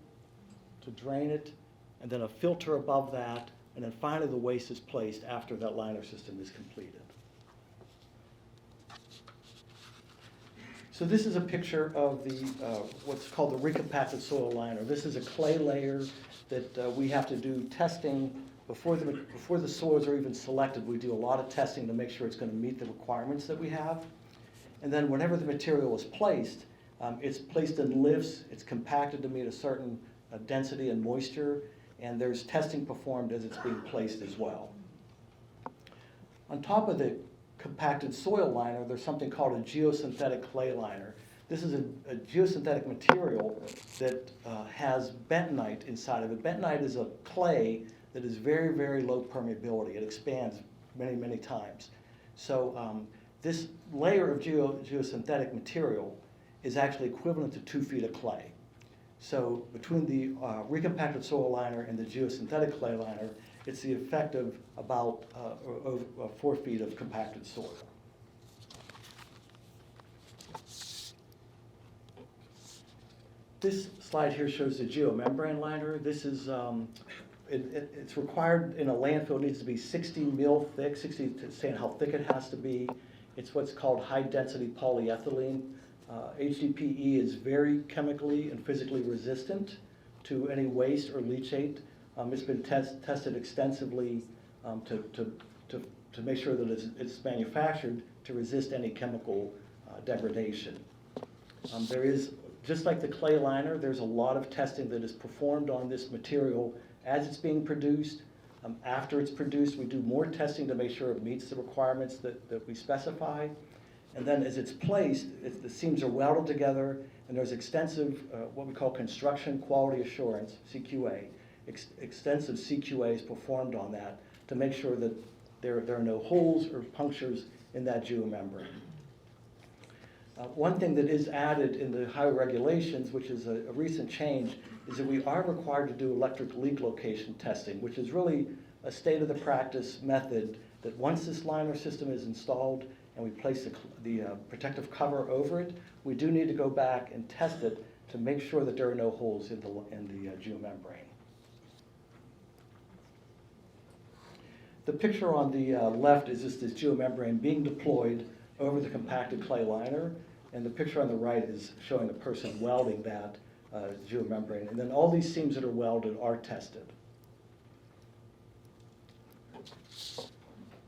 Speaker 6: to drain it, and then a filter above that, and then finally the waste is placed after that liner system is completed. So this is a picture of the what's called the recompacted soil liner. This is a clay layer that we have to do testing before the soils are even selected. We do a lot of testing to make sure it's going to meet the requirements that we have. And then whenever the material is placed, it's placed in lifts, it's compacted to meet a certain density and moisture, and there's testing performed as it's being placed as well. On top of the compacted soil liner, there's something called a geosynthetic clay liner. This is a geosynthetic material that has bentonite inside of it. Bentonite is a clay that is very, very low permeability. It expands many, many times. So this layer of geosynthetic material is actually equivalent to 2 feet of clay. So between the recompacted soil liner and the geosynthetic clay liner, it's the effect of about 4 feet of compacted soil. This slide here shows the geomembrane liner. This is, it's required in a landfill, it needs to be 60 mil thick, 60 to saying how thick it has to be. It's what's called high-density polyethylene. HDPE is very chemically and physically resistant to any waste or leachate. It's been tested extensively to make sure that it's manufactured to resist any chemical degradation. There is, just like the clay liner, there's a lot of testing that is performed on this material as it's being produced. After it's produced, we do more testing to make sure it meets the requirements that we specify. And then as it's placed, the seams are welded together, and there's extensive, what we call construction quality assurance, CQA. Extensive CQA is performed on that to make sure that there are no holes or punctures in that geomembrane. One thing that is added in the highway regulations, which is a recent change, is that we are required to do electric leak location testing, which is really a state-of-the-practice method that once this liner system is installed and we place the protective cover over it, we do need to go back and test it to make sure that there are no holes in the geomembrane. The picture on the left is just this geomembrane being deployed over the compacted clay liner, and the picture on the right is showing a person welding that geomembrane. And then all these seams that are welded are tested.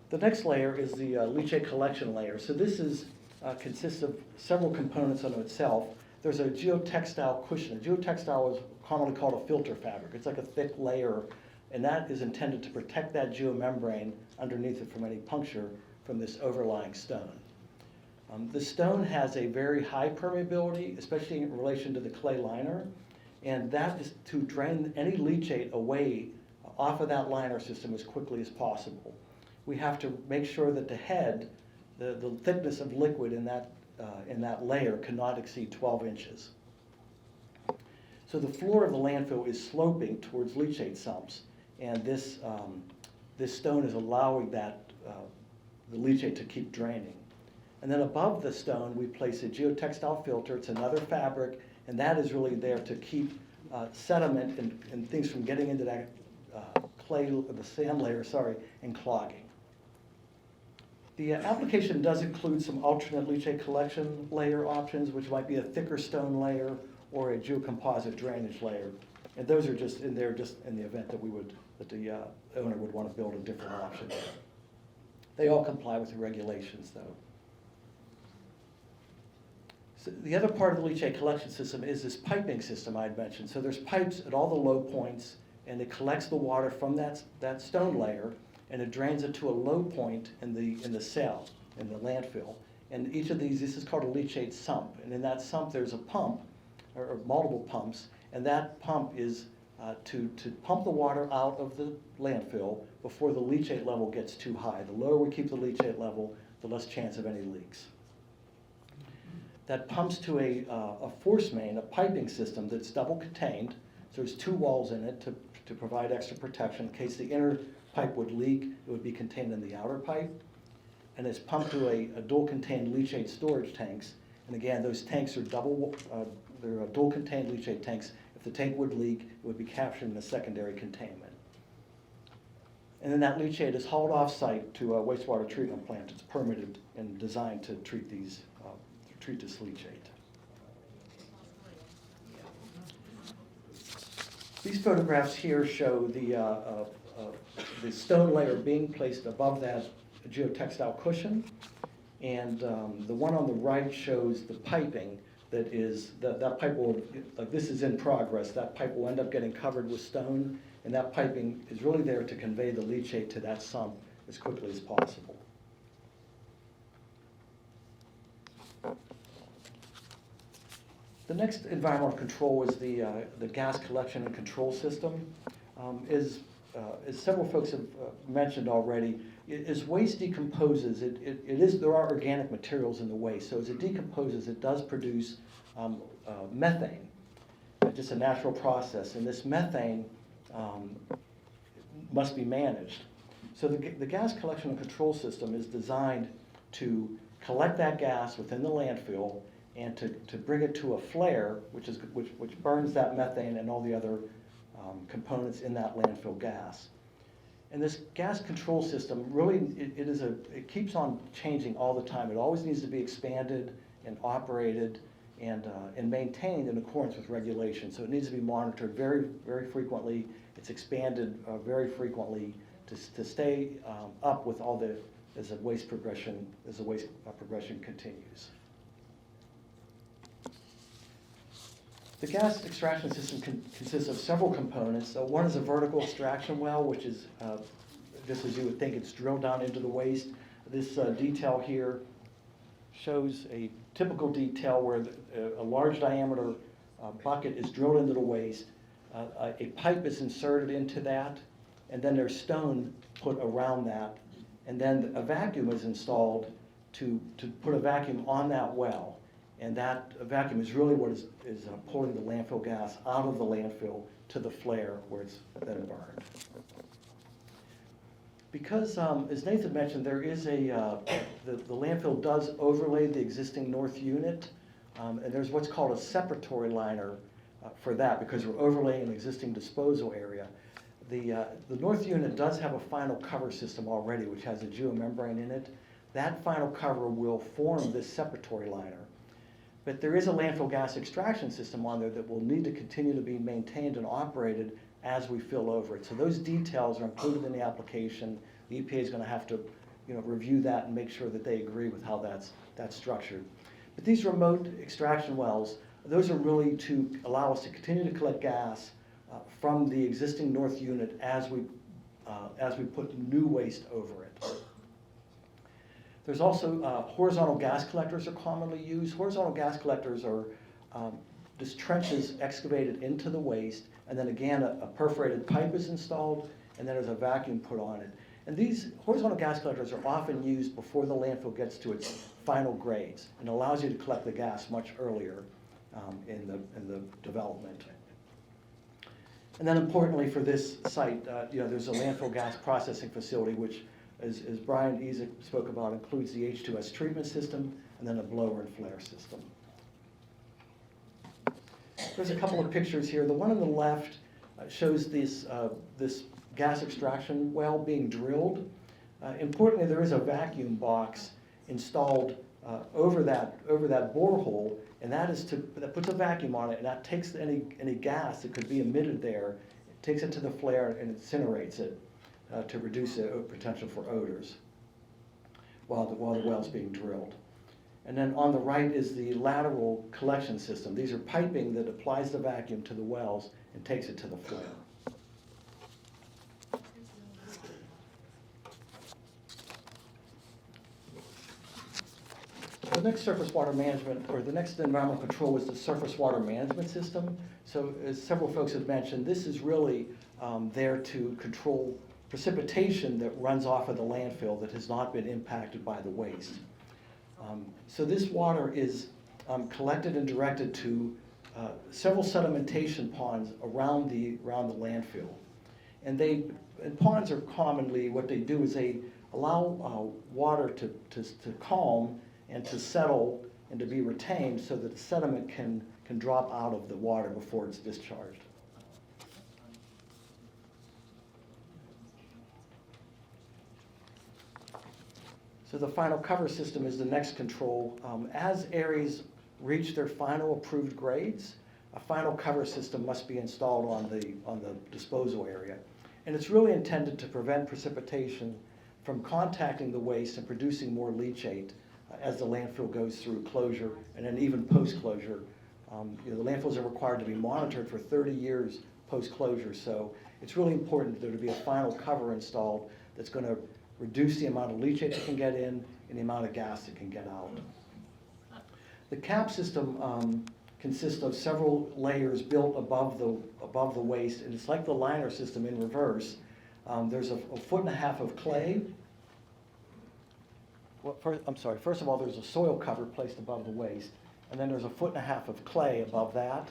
Speaker 6: The next layer is the leachate collection layer. So this consists of several components unto itself. There's a geotextile cushion. A geotextile is commonly called a filter fabric. It's like a thick layer, and that is intended to protect that geomembrane underneath it from any puncture from this overlying stone. The stone has a very high permeability, especially in relation to the clay liner, and that is to drain any leachate away off of that liner system as quickly as possible. We have to make sure that the head, the thickness of liquid in that layer cannot exceed 12 inches. So the floor of the landfill is sloping towards leachate sumps, and this stone is allowing the leachate to keep draining. And then above the stone, we place a geotextile filter. It's another fabric, and that is really there to keep sediment and things from getting into that the sand layer, and clogging. The application does include some alternate leachate collection layer options, which might be a thicker stone layer or a geocomposite drainage layer. And those are just in there just in the event that the owner would want to build a different option. They all comply with the regulations, though. So the other part of the leachate collection system is this piping system I had mentioned. So there's pipes at all the low points, and it collects the water from that stone layer, and it drains it to a low point in the cell, in the landfill. And each of these, this is called a leachate sump. And in that sump, there's a pump, or multiple pumps, and that pump is to pump the water out of the landfill before the leachate level gets too high. The lower we keep the leachate level, the less chance of any leaks. That pumps to a force main, a piping system that's double contained. So there's two walls in it to provide extra protection. In case the inner pipe would leak, it would be contained in the outer pipe. And it's pumped to a dual contained leachate storage tanks. And again, those tanks are they're dual contained leachate tanks. If the tank would leak, it would be captured in the secondary containment. And then that leachate is hauled off site to a wastewater treatment plant. It's permitted and designed to treat this leachate. These photographs here show the stone layer being placed above that geotextile cushion, and the one on the right shows the piping that pipe will, like this is in progress, that pipe will end up getting covered with stone, and that piping is really there to convey the leachate to that sump as quickly as possible. The next environmental control is the gas collection and control system. As several folks have mentioned already, as waste decomposes, there are organic materials in the waste. So as it decomposes, it does produce methane, just a natural process. And this methane must be managed. So the gas collection and control system is designed to collect that gas within the landfill and to bring it to a flare, which burns that methane and all the other components in that landfill gas. And this gas control system really, it keeps on changing all the time. It always needs to be expanded and operated and maintained in accordance with regulations. So it needs to be monitored very, very frequently. It's expanded very frequently to stay up with all the, as the waste progression continues. The gas extraction system consists of several components. So one is a vertical extraction well, which is, just as you would think, it's drilled down into the waste. This detail here shows a typical detail where a large diameter bucket is drilled into the waste. A pipe is inserted into that, and then there's stone put around that. And then a vacuum is installed to put a vacuum on that well. And that vacuum is really what is pulling the landfill gas out of the landfill to the flare where it's then burned. Because, as Nathan mentioned, there is the landfill does overlay the existing north unit, and there's what's called a separatory liner for that because we're overlaying an existing disposal area. The north unit does have a final cover system already, which has a geomembrane in it. That final cover will form this separatory liner. But there is a landfill gas extraction system on there that will need to continue to be maintained and operated as we fill over it. So those details are included in the application. The EPA is going to have to, review that and make sure that they agree with how that's structured. But these remote extraction wells, those are really to allow us to continue to collect gas from the existing north unit as we put new waste over it. There's also horizontal gas collectors are commonly used. Horizontal gas collectors are just trenches excavated into the waste, and then again a perforated pipe is installed, and then there's a vacuum put on it. And these horizontal gas collectors are often used before the landfill gets to its final grades, and allows you to collect the gas much earlier in the development. And then importantly for this site, there's a landfill gas processing facility which, as Brian Ezek spoke about, includes the H2S treatment system and then a blower and flare system. There's a couple of pictures here. The one on the left shows this gas extraction well being drilled. Importantly, there is a vacuum box installed over that borehole, and that puts a vacuum on it, and that takes any gas that could be emitted there, it takes it to the flare and incinerates it. To reduce the potential for odors while the well's being drilled. And then on the right is the lateral collection system. These are piping that applies the vacuum to the wells and takes it to the flare. The next surface water management, or the next environmental control, is the surface water management system. So as several folks have mentioned, this is really there to control precipitation that runs off of the landfill that has not been impacted by the waste. So this water is collected and directed to several sedimentation ponds around the landfill. And ponds are commonly, what they do is they allow water to calm and to settle and to be retained so that the sediment can drop out of the water before it's discharged. So the final cover system is the next control. As areas reach their final approved grades, a final cover system must be installed on the disposal area. And it's really intended to prevent precipitation from contacting the waste and producing more leachate as the landfill goes through closure and then even post-closure. The landfills are required to be monitored for 30 years post-closure, so it's really important there to be a final cover installed that's going to reduce the amount of leachate that can get in and the amount of gas that can get out. The cap system consists of several layers built above the waste, and it's like the liner system in reverse. There's a 1.5 feet of clay. Well, first of all, there's a soil cover placed above the waste, and then there's a 1.5 feet of clay above that,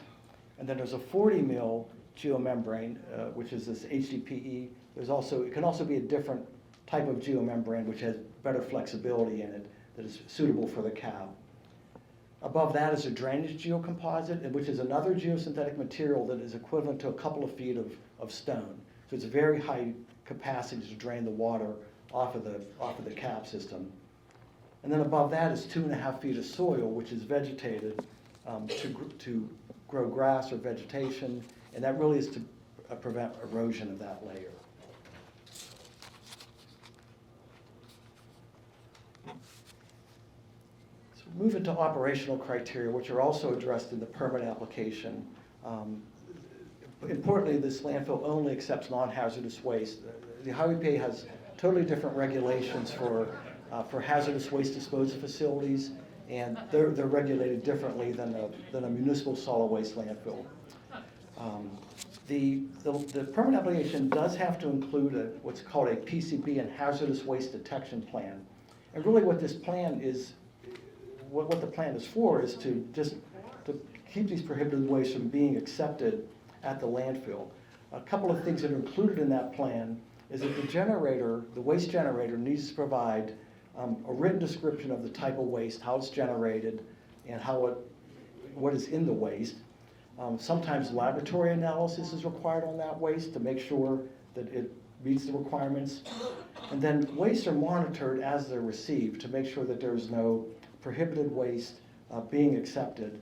Speaker 6: and then there's a 40 mil geomembrane, which is this HDPE. It can also be a different type of geomembrane which has better flexibility in it that is suitable for the cap. Above that is a drainage geocomposite, which is another geosynthetic material that is equivalent to a couple of feet of stone. So it's a very high capacity to drain the water off of the cap system. And then above that is 2.5 feet of soil, which is vegetated to grow grass or vegetation, and that really is to prevent erosion of that layer. So moving to operational criteria, which are also addressed in the permit application. Importantly, this landfill only accepts non-hazardous waste. The Ohio EPA has totally different regulations for hazardous waste disposal facilities, and they're regulated differently than a municipal solid waste landfill. The permit application does have to include what's called a PCB and hazardous waste detection plan. And really what this plan is, what the plan is for is to keep these prohibited wastes from being accepted at the landfill. A couple of things that are included in that plan is that the waste generator needs to provide a written description of the type of waste, how it's generated, and what is in the waste. Sometimes laboratory analysis is required on that waste to make sure that it meets the requirements. And then wastes are monitored as they're received to make sure that there's no prohibited waste being accepted.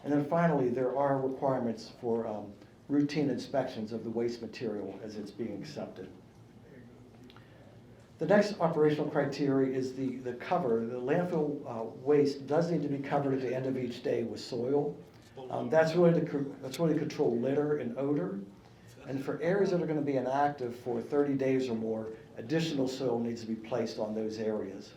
Speaker 6: And then finally, there are requirements for routine inspections of the waste material as it's being accepted. The next operational criteria is the cover. The landfill waste does need to be covered at the end of each day with soil. That's really to control litter and odor. And for areas that are going to be inactive for 30 days or more, additional soil needs to be placed on those areas.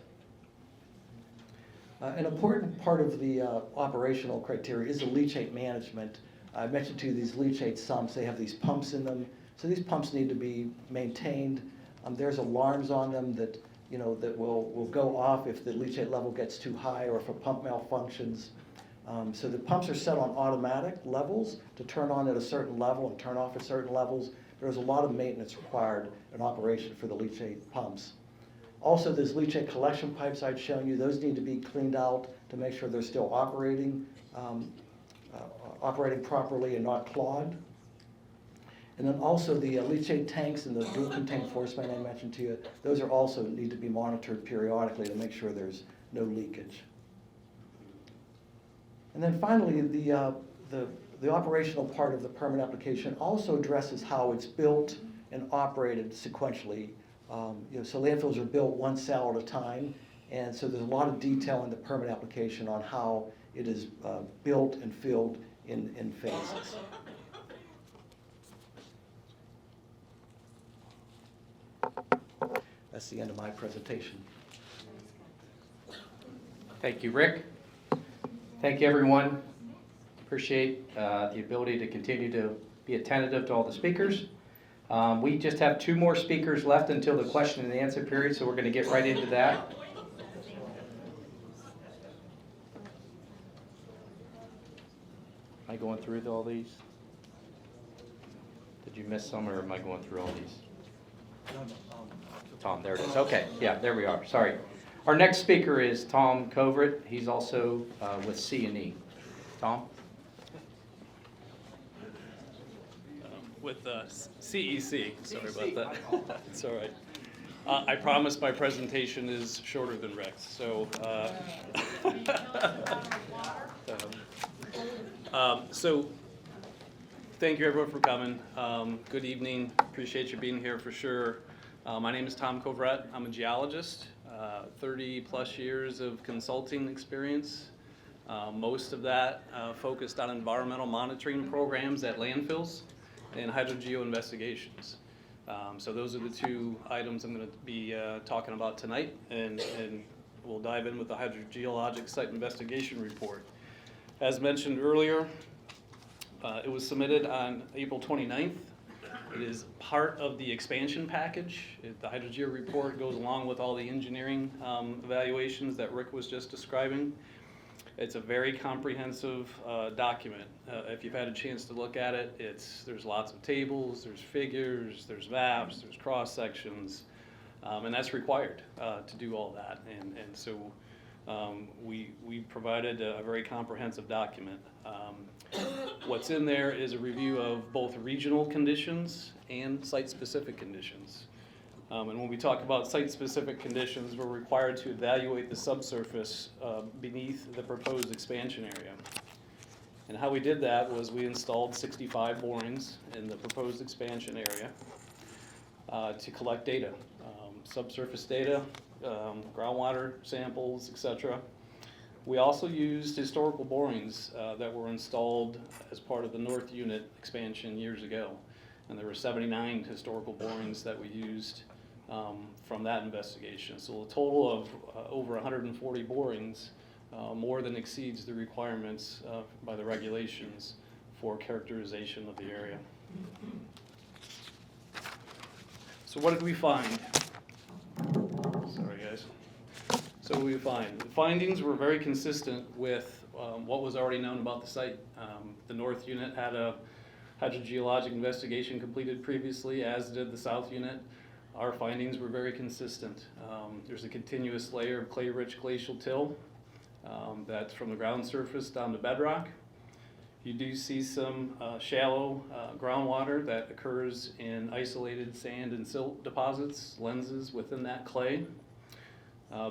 Speaker 6: An important part of the operational criteria is the leachate management. I mentioned to you these leachate sumps. They have these pumps in them. So these pumps need to be maintained. There's alarms on them that will go off if the leachate level gets too high or if a pump malfunctions. So the pumps are set on automatic levels to turn on at a certain level and turn off at certain levels. There's a lot of maintenance required in operation for the leachate pumps. Also, those leachate collection pipes I'd shown you, those need to be cleaned out to make sure they're still operating properly and not clogged. And then also the leachate tanks and the dual contained force main I mentioned to you, those are also need to be monitored periodically to make sure there's no leakage. And then finally, the operational part of the permit application also addresses how it's built and operated sequentially. So landfills are built one cell at a time, and so there's a lot of detail in the permit application on how it is built and filled in phases. That's the end of my presentation.
Speaker 1: Thank you, Rick. Thank you, everyone. Appreciate the ability to continue to be attentive to all the speakers. We just have 2 more speakers left until the question and answer period, so we're going to get right into that. Am I going through all these? Did you miss some, or am I going through all these? Tom, there it is. Okay, yeah, there we are. Sorry. Our next speaker is Tom Covert. He's also with C&E. Tom?
Speaker 7: With CEC, sorry about that. It's all right. I promise my presentation is shorter than Rex, so. So, thank you everyone for coming. Good evening. Appreciate you being here for sure. My name is Tom Covert. I'm a geologist. 30 plus years of consulting experience. Most of that focused on environmental monitoring programs at landfills and hydrogeo investigations. So those are the 2 items I'm going to be talking about tonight, and we'll dive in with the hydrogeologic site investigation report. As mentioned earlier, it was submitted on April 29th. It is part of the expansion package. The hydrogeo report goes along with all the engineering evaluations that Rick was just describing. It's a very comprehensive document. If you've had a chance to look at it, there's lots of tables, there's figures, there's maps, there's cross sections, and that's required to do all that. And so we provided a very comprehensive document. What's in there is a review of both regional conditions and site-specific conditions. And when we talk about site-specific conditions, we're required to evaluate the subsurface beneath the proposed expansion area. And how we did that was we installed 65 borings in the proposed expansion area to collect data, subsurface data, groundwater samples, etc. We also used historical borings that were installed as part of the North Unit expansion years ago. And there were 79 historical borings that we used from that investigation. So a total of over 140 borings more than exceeds the requirements by the regulations for characterization of the area. So what did we find? Sorry guys. So what did we find? The findings were very consistent with what was already known about the site. The North Unit had a hydrogeologic investigation completed previously, as did the South Unit. Our findings were very consistent. There's a continuous layer of clay-rich glacial till that's from the ground surface down to bedrock. You do see some shallow groundwater that occurs in isolated sand and silt deposits, lenses within that clay.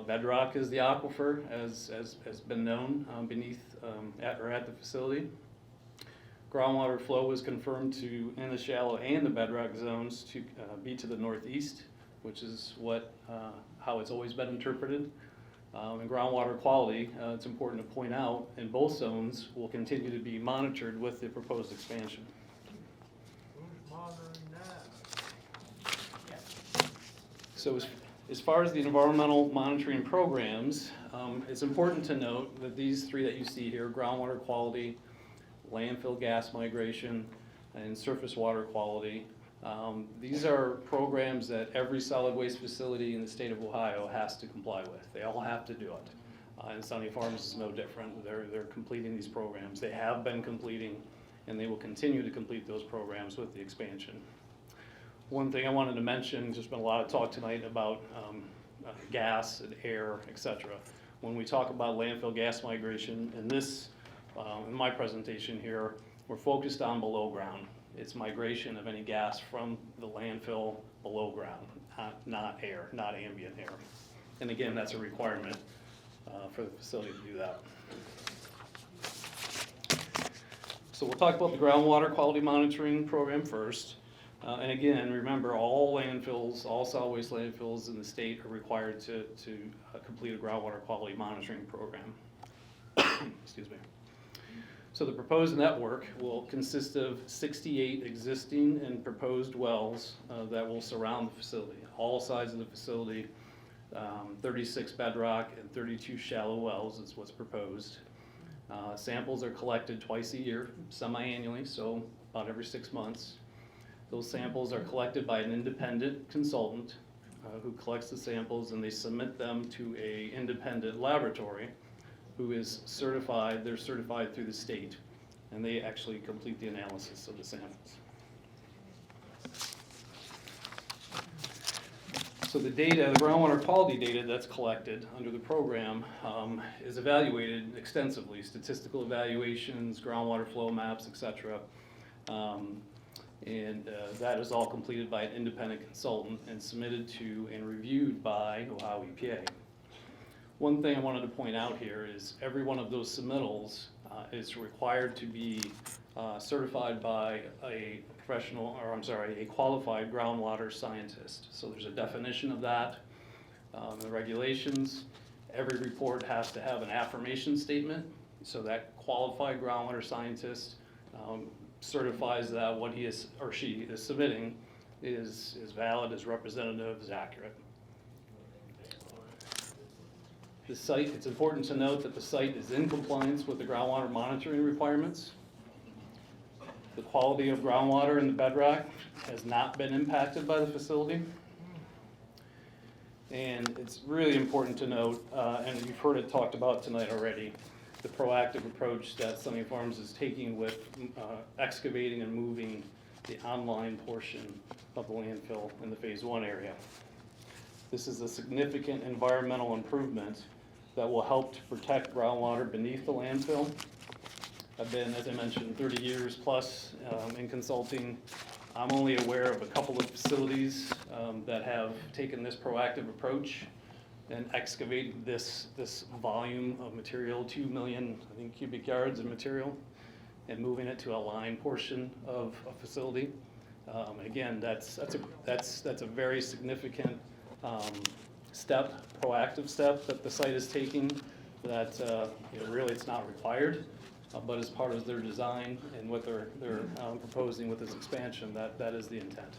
Speaker 7: Bedrock is the aquifer, as has been known beneath at the facility. Groundwater flow was confirmed to, in the shallow and the bedrock zones, to be to the northeast, which is how it's always been interpreted. And groundwater quality, it's important to point out, in both zones will continue to be monitored with the proposed expansion.
Speaker 8: Who's monitoring that?
Speaker 7: So as far as the environmental monitoring programs, it's important to note that these three that you see here, groundwater quality, landfill gas migration, and surface water quality, these are programs that every solid waste facility in the state of Ohio has to comply with. They all have to do it. And Sunny Farms is no different. They're completing these programs. They have been completing, and they will continue to complete those programs with the expansion. One thing I wanted to mention, there's been a lot of talk tonight about gas and air, etc. When we talk about landfill gas migration, in my presentation here, we're focused on below ground. It's migration of any gas from the landfill below ground, not air, not ambient air. And again, that's a requirement for the facility to do that. So we'll talk about the groundwater quality monitoring program first. And again, remember, all landfills, all solid waste landfills in the state are required to complete a groundwater quality monitoring program. Excuse me. So the proposed network will consist of 68 existing and proposed wells that will surround the facility. All sides of the facility, 36 bedrock and 32 shallow wells is what's proposed. Samples are collected twice a year, semi-annually, so about every 6 months. Those samples are collected by an independent consultant who collects the samples, and they submit them to an independent laboratory who is certified. They're certified through the state, and they actually complete the analysis of the samples. So the data, the groundwater quality data that's collected under the program is evaluated extensively, statistical evaluations, groundwater flow maps, etc. That is all completed by an independent consultant and submitted to and reviewed by Ohio EPA. One thing I wanted to point out here is every one of those submittals is required to be certified by a a qualified groundwater scientist. So there's a definition of that in the regulations. Every report has to have an affirmation statement, so that qualified groundwater scientist certifies that what he is or she is submitting is valid, is representative, is accurate. The site, it's important to note that the site is in compliance with the groundwater monitoring requirements. The quality of groundwater in the bedrock has not been impacted by the facility. And it's really important to note, and you've heard it talked about tonight already, the proactive approach that Sunny Farms is taking with excavating and moving the online portion of the landfill in the Phase 1 area. This is a significant environmental improvement that will help to protect groundwater beneath the landfill. I've been, as I mentioned, 30 years plus in consulting. I'm only aware of a couple of facilities that have taken this proactive approach and excavated this volume of material, 2 million, I think, cubic yards of material, and moving it to a line portion of a facility. Again, that's a very significant step, proactive step that the site is taking. That really it's not required, but as part of their design and what they're proposing with this expansion, that is the intent.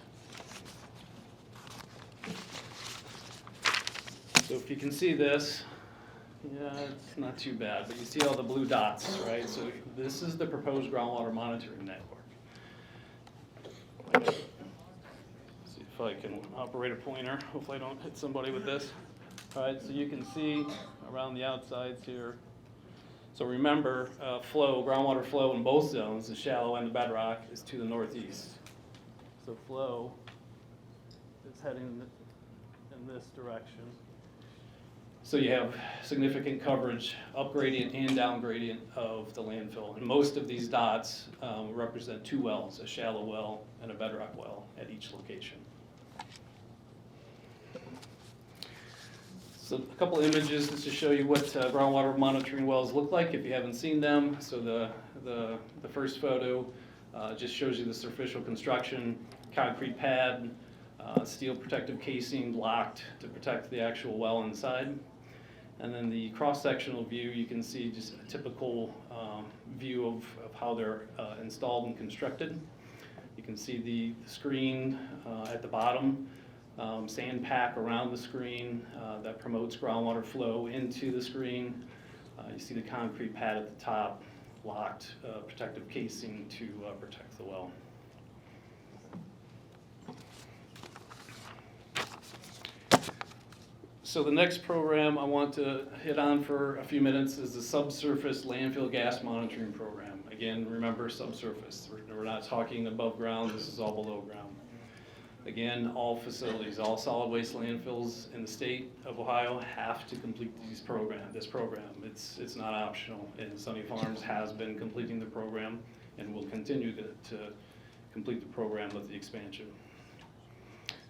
Speaker 7: So if you can see this, yeah, it's not too bad, but you see all the blue dots, right? So this is the proposed groundwater monitoring network. See if I can operate a pointer. Hopefully I don't hit somebody with this. All right, so you can see around the outsides here. So remember, groundwater flow in both zones, the shallow and the bedrock, is to the northeast. So flow is heading in this direction. So you have significant coverage, up gradient and down gradient of the landfill. And most of these dots represent 2 wells, a shallow well and a bedrock well at each location. So a couple images just to show you what groundwater monitoring wells look like if you haven't seen them. So the first photo just shows you the superficial construction, concrete pad, steel protective casing blocked to protect the actual well inside. And then the cross-sectional view, you can see just a typical view of how they're installed and constructed. You can see the screen at the bottom, sand pack around the screen that promotes groundwater flow into the screen. You see the concrete pad at the top, locked protective casing to protect the well. So the next program I want to hit on for a few minutes is the subsurface landfill gas monitoring program. Again, remember subsurface. We're not talking above ground, this is all below ground. Again, all facilities, all solid waste landfills in the state of Ohio have to complete this program. It's not optional, and Sunny Farms has been completing the program and will continue to complete the program with the expansion.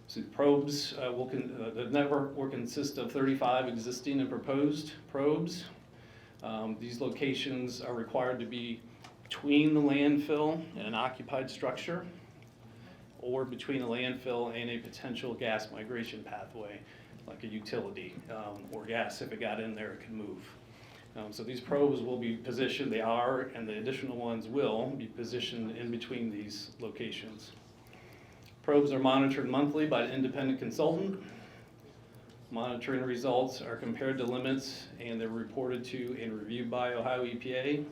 Speaker 7: So probes, the network will consist of 35 existing and proposed probes. These locations are required to be between the landfill and an occupied structure, or between the landfill and a potential gas migration pathway, like a utility, or gas, if it got in there, it can move. So these probes will be positioned, and the additional ones will be positioned in between these locations. Probes are monitored monthly by an independent consultant. Monitoring results are compared to limits, and they're reported to and reviewed by Ohio EPA.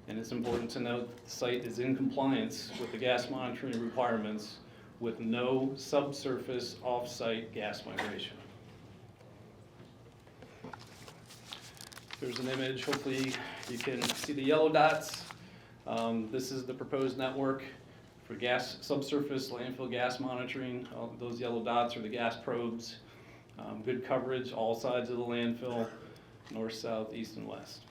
Speaker 7: And it's important to note that the site is in compliance with the gas monitoring requirements with no subsurface off-site gas migration. Here's an image. Hopefully you can see the yellow dots. This is the proposed network for gas subsurface landfill gas monitoring. Those yellow dots are the gas probes. Good coverage, all sides of the landfill, north, south, east, and west.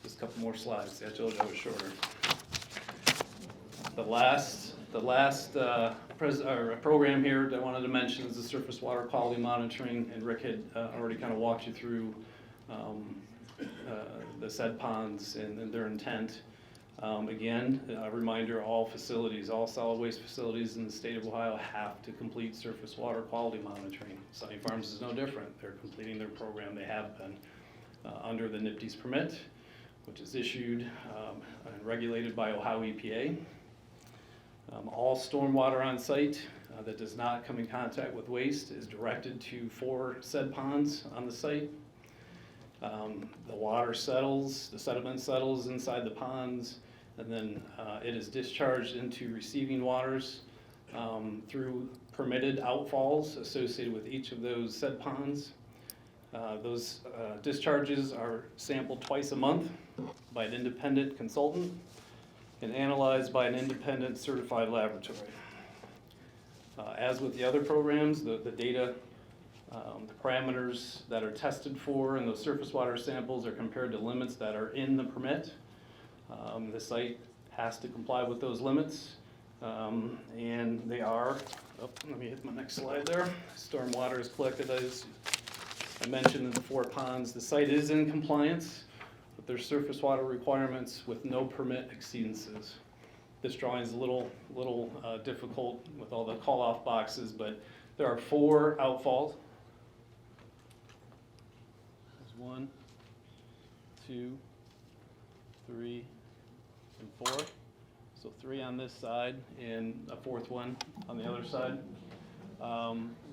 Speaker 7: Just a couple more slides. I told you I was shorter. The last program here that I wanted to mention is the surface water quality monitoring, and Rick had already kind of walked you through the said ponds and their intent. Again, a reminder, all facilities, all solid waste facilities in the state of Ohio have to complete surface water quality monitoring. Sunny Farms is no different. They're completing their program. They have been under the NIPD's permit, which is issued and regulated by Ohio EPA. All stormwater on site that does not come in contact with waste is directed to 4 said ponds on the site. The water settles, the sediment settles inside the ponds, and then it is discharged into receiving waters through permitted outfalls associated with each of those said ponds. Those discharges are sampled twice a month by an independent consultant and analyzed by an independent certified laboratory. As with the other programs, the data The parameters that are tested for in those surface water samples are compared to limits that are in the permit. The site has to comply with those limits, and they are, let me hit my next slide there. Stormwater is collected, as I mentioned, in the 4 ponds. The site is in compliance with their surface water requirements with no permit exceedances. This drawing is a little difficult with all the call-off boxes, but there are 4 outfalls. There's 1, 2, 3, and 4. So 3 on this side and a 4th one on the other side.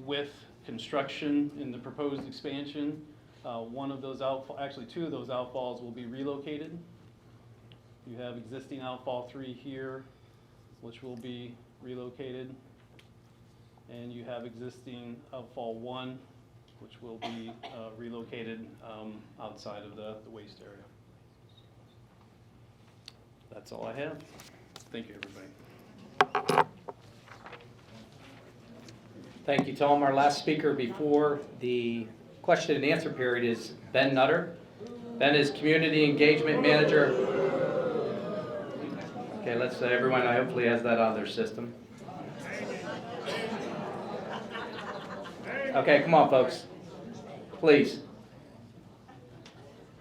Speaker 7: With construction in the proposed expansion, one of those actually 2 of those outfalls will be relocated. You have existing outfall 3 here, which will be relocated. And you have existing outfall 1, which will be relocated outside of the waste area. That's all I have. Thank you, everybody.
Speaker 1: Thank you, Tom. Our last speaker before the question and answer period is Ben Nutter. Ben is Community Engagement Manager. Okay, let's everyone hopefully has that on their system. Okay, come on, folks. Please.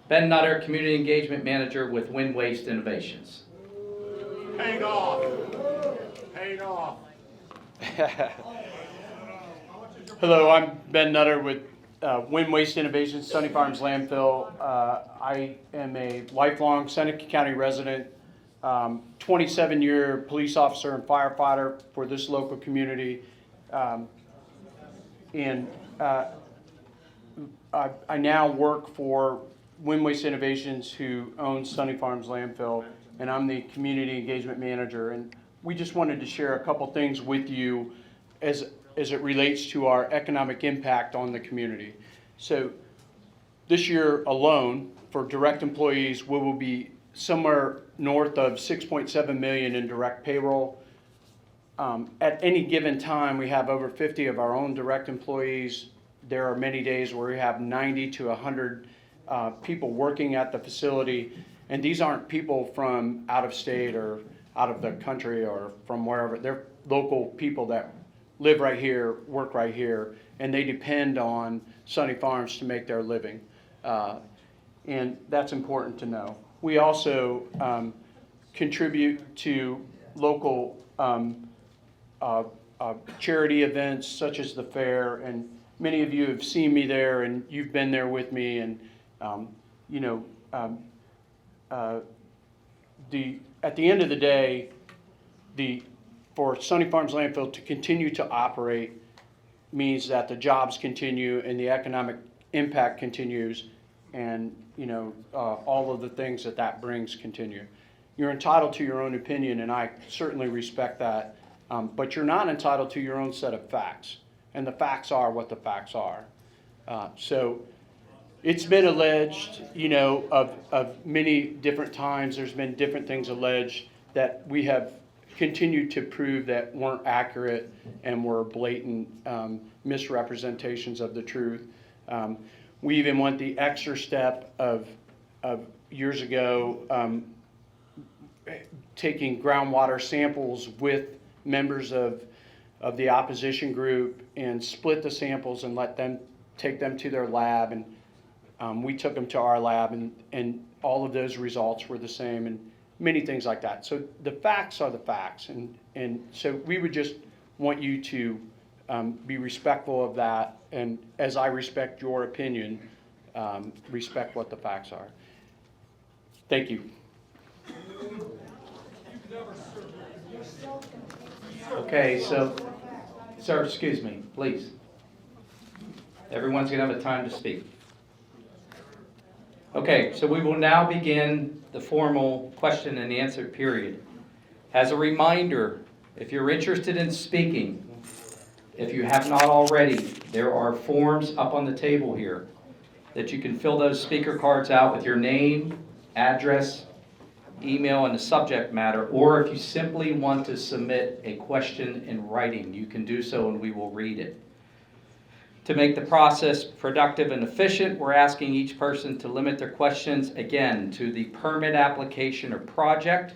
Speaker 1: Ben Nutter, Community Engagement Manager with Wind Waste Innovations.
Speaker 8: Paid off. Paid off.
Speaker 9: Hello, I'm Ben Nutter with Wind Waste Innovations, Sunny Farms Landfill. I am a lifelong Seneca County resident, 27-year police officer and firefighter for this local community. And I now work for Wind Waste Innovations, who owns Sunny Farms Landfill, and I'm the Community Engagement Manager. And we just wanted to share a couple things with you as it relates to our economic impact on the community. So this year alone, for direct employees, we will be somewhere north of 6.7 million in direct payroll. At any given time, we have over 50 of our own direct employees. There are many days where we have 90 to 100 people working at the facility, and these aren't people from out of state or out of the country or from wherever. They're local people that live right here, work right here, and they depend on Sunny Farms to make their living. And that's important to know. We also contribute to local charity events such as the fair, and many of you have seen me there and you've been there with me, and at the end of the day, for Sunny Farms Landfill to continue to operate means that the jobs continue and the economic impact continues, and all of the things that brings continue. You're entitled to your own opinion, and I certainly respect that, but you're not entitled to your own set of facts, and the facts are what the facts are. So it's been alleged, of many different times, there's been different things alleged that we have continued to prove that weren't accurate and were blatant misrepresentations of the truth. We even went the extra step of years ago taking groundwater samples with members of the opposition group and split the samples and let them take them to their lab, and we took them to our lab, and all of those results were the same, and many things like that. So the facts are the facts, and so we would just want you to be respectful of that, and as I respect your opinion, respect what the facts are. Thank you.
Speaker 1: Okay, so, sir, excuse me, please. Everyone's going to have a time to speak. Okay, so we will now begin the formal question and answer period. As a reminder, if you're interested in speaking, if you have not already, there are forms up on the table here that you can fill those speaker cards out with your name, address, email, and the subject matter, or if you simply want to submit a question in writing, you can do so and we will read it. To make the process productive and efficient, we're asking each person to limit their questions, again, to the permit application or project.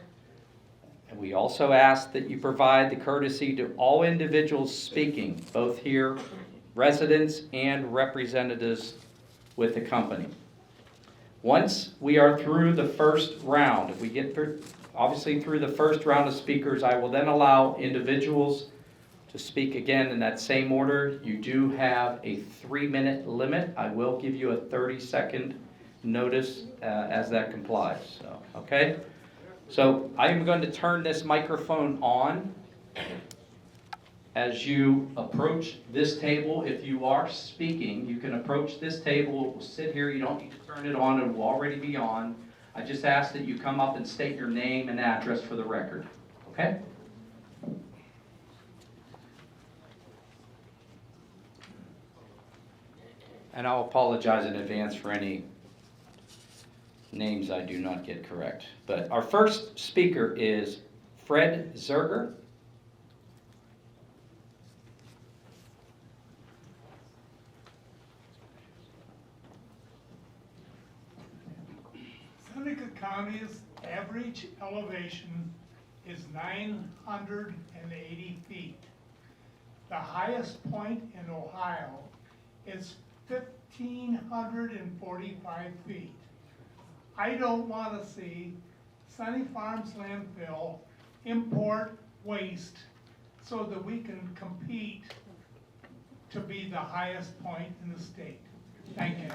Speaker 1: And we also ask that you provide the courtesy to all individuals speaking, both here, residents and representatives with the company. Once we are through the first round, if we get obviously through the first round of speakers, I will then allow individuals to speak again in that same order. You do have a 3-minute limit. I will give you a 30-second notice as that complies. So, okay? So I am going to turn this microphone on. As you approach this table, if you are speaking, you can approach this table. It will sit here. You don't need to turn it on. It will already be on. I just ask that you come up and state your name and address for the record. Okay? And I'll apologize in advance for any names I do not get correct. But our first speaker is Fred Zerger.
Speaker 10: Seneca County's average elevation is 980 feet. The highest point in Ohio is 1,545 feet. I don't want to see Sunny Farms landfill import waste so that we can compete to be the highest point in the state. Thank you.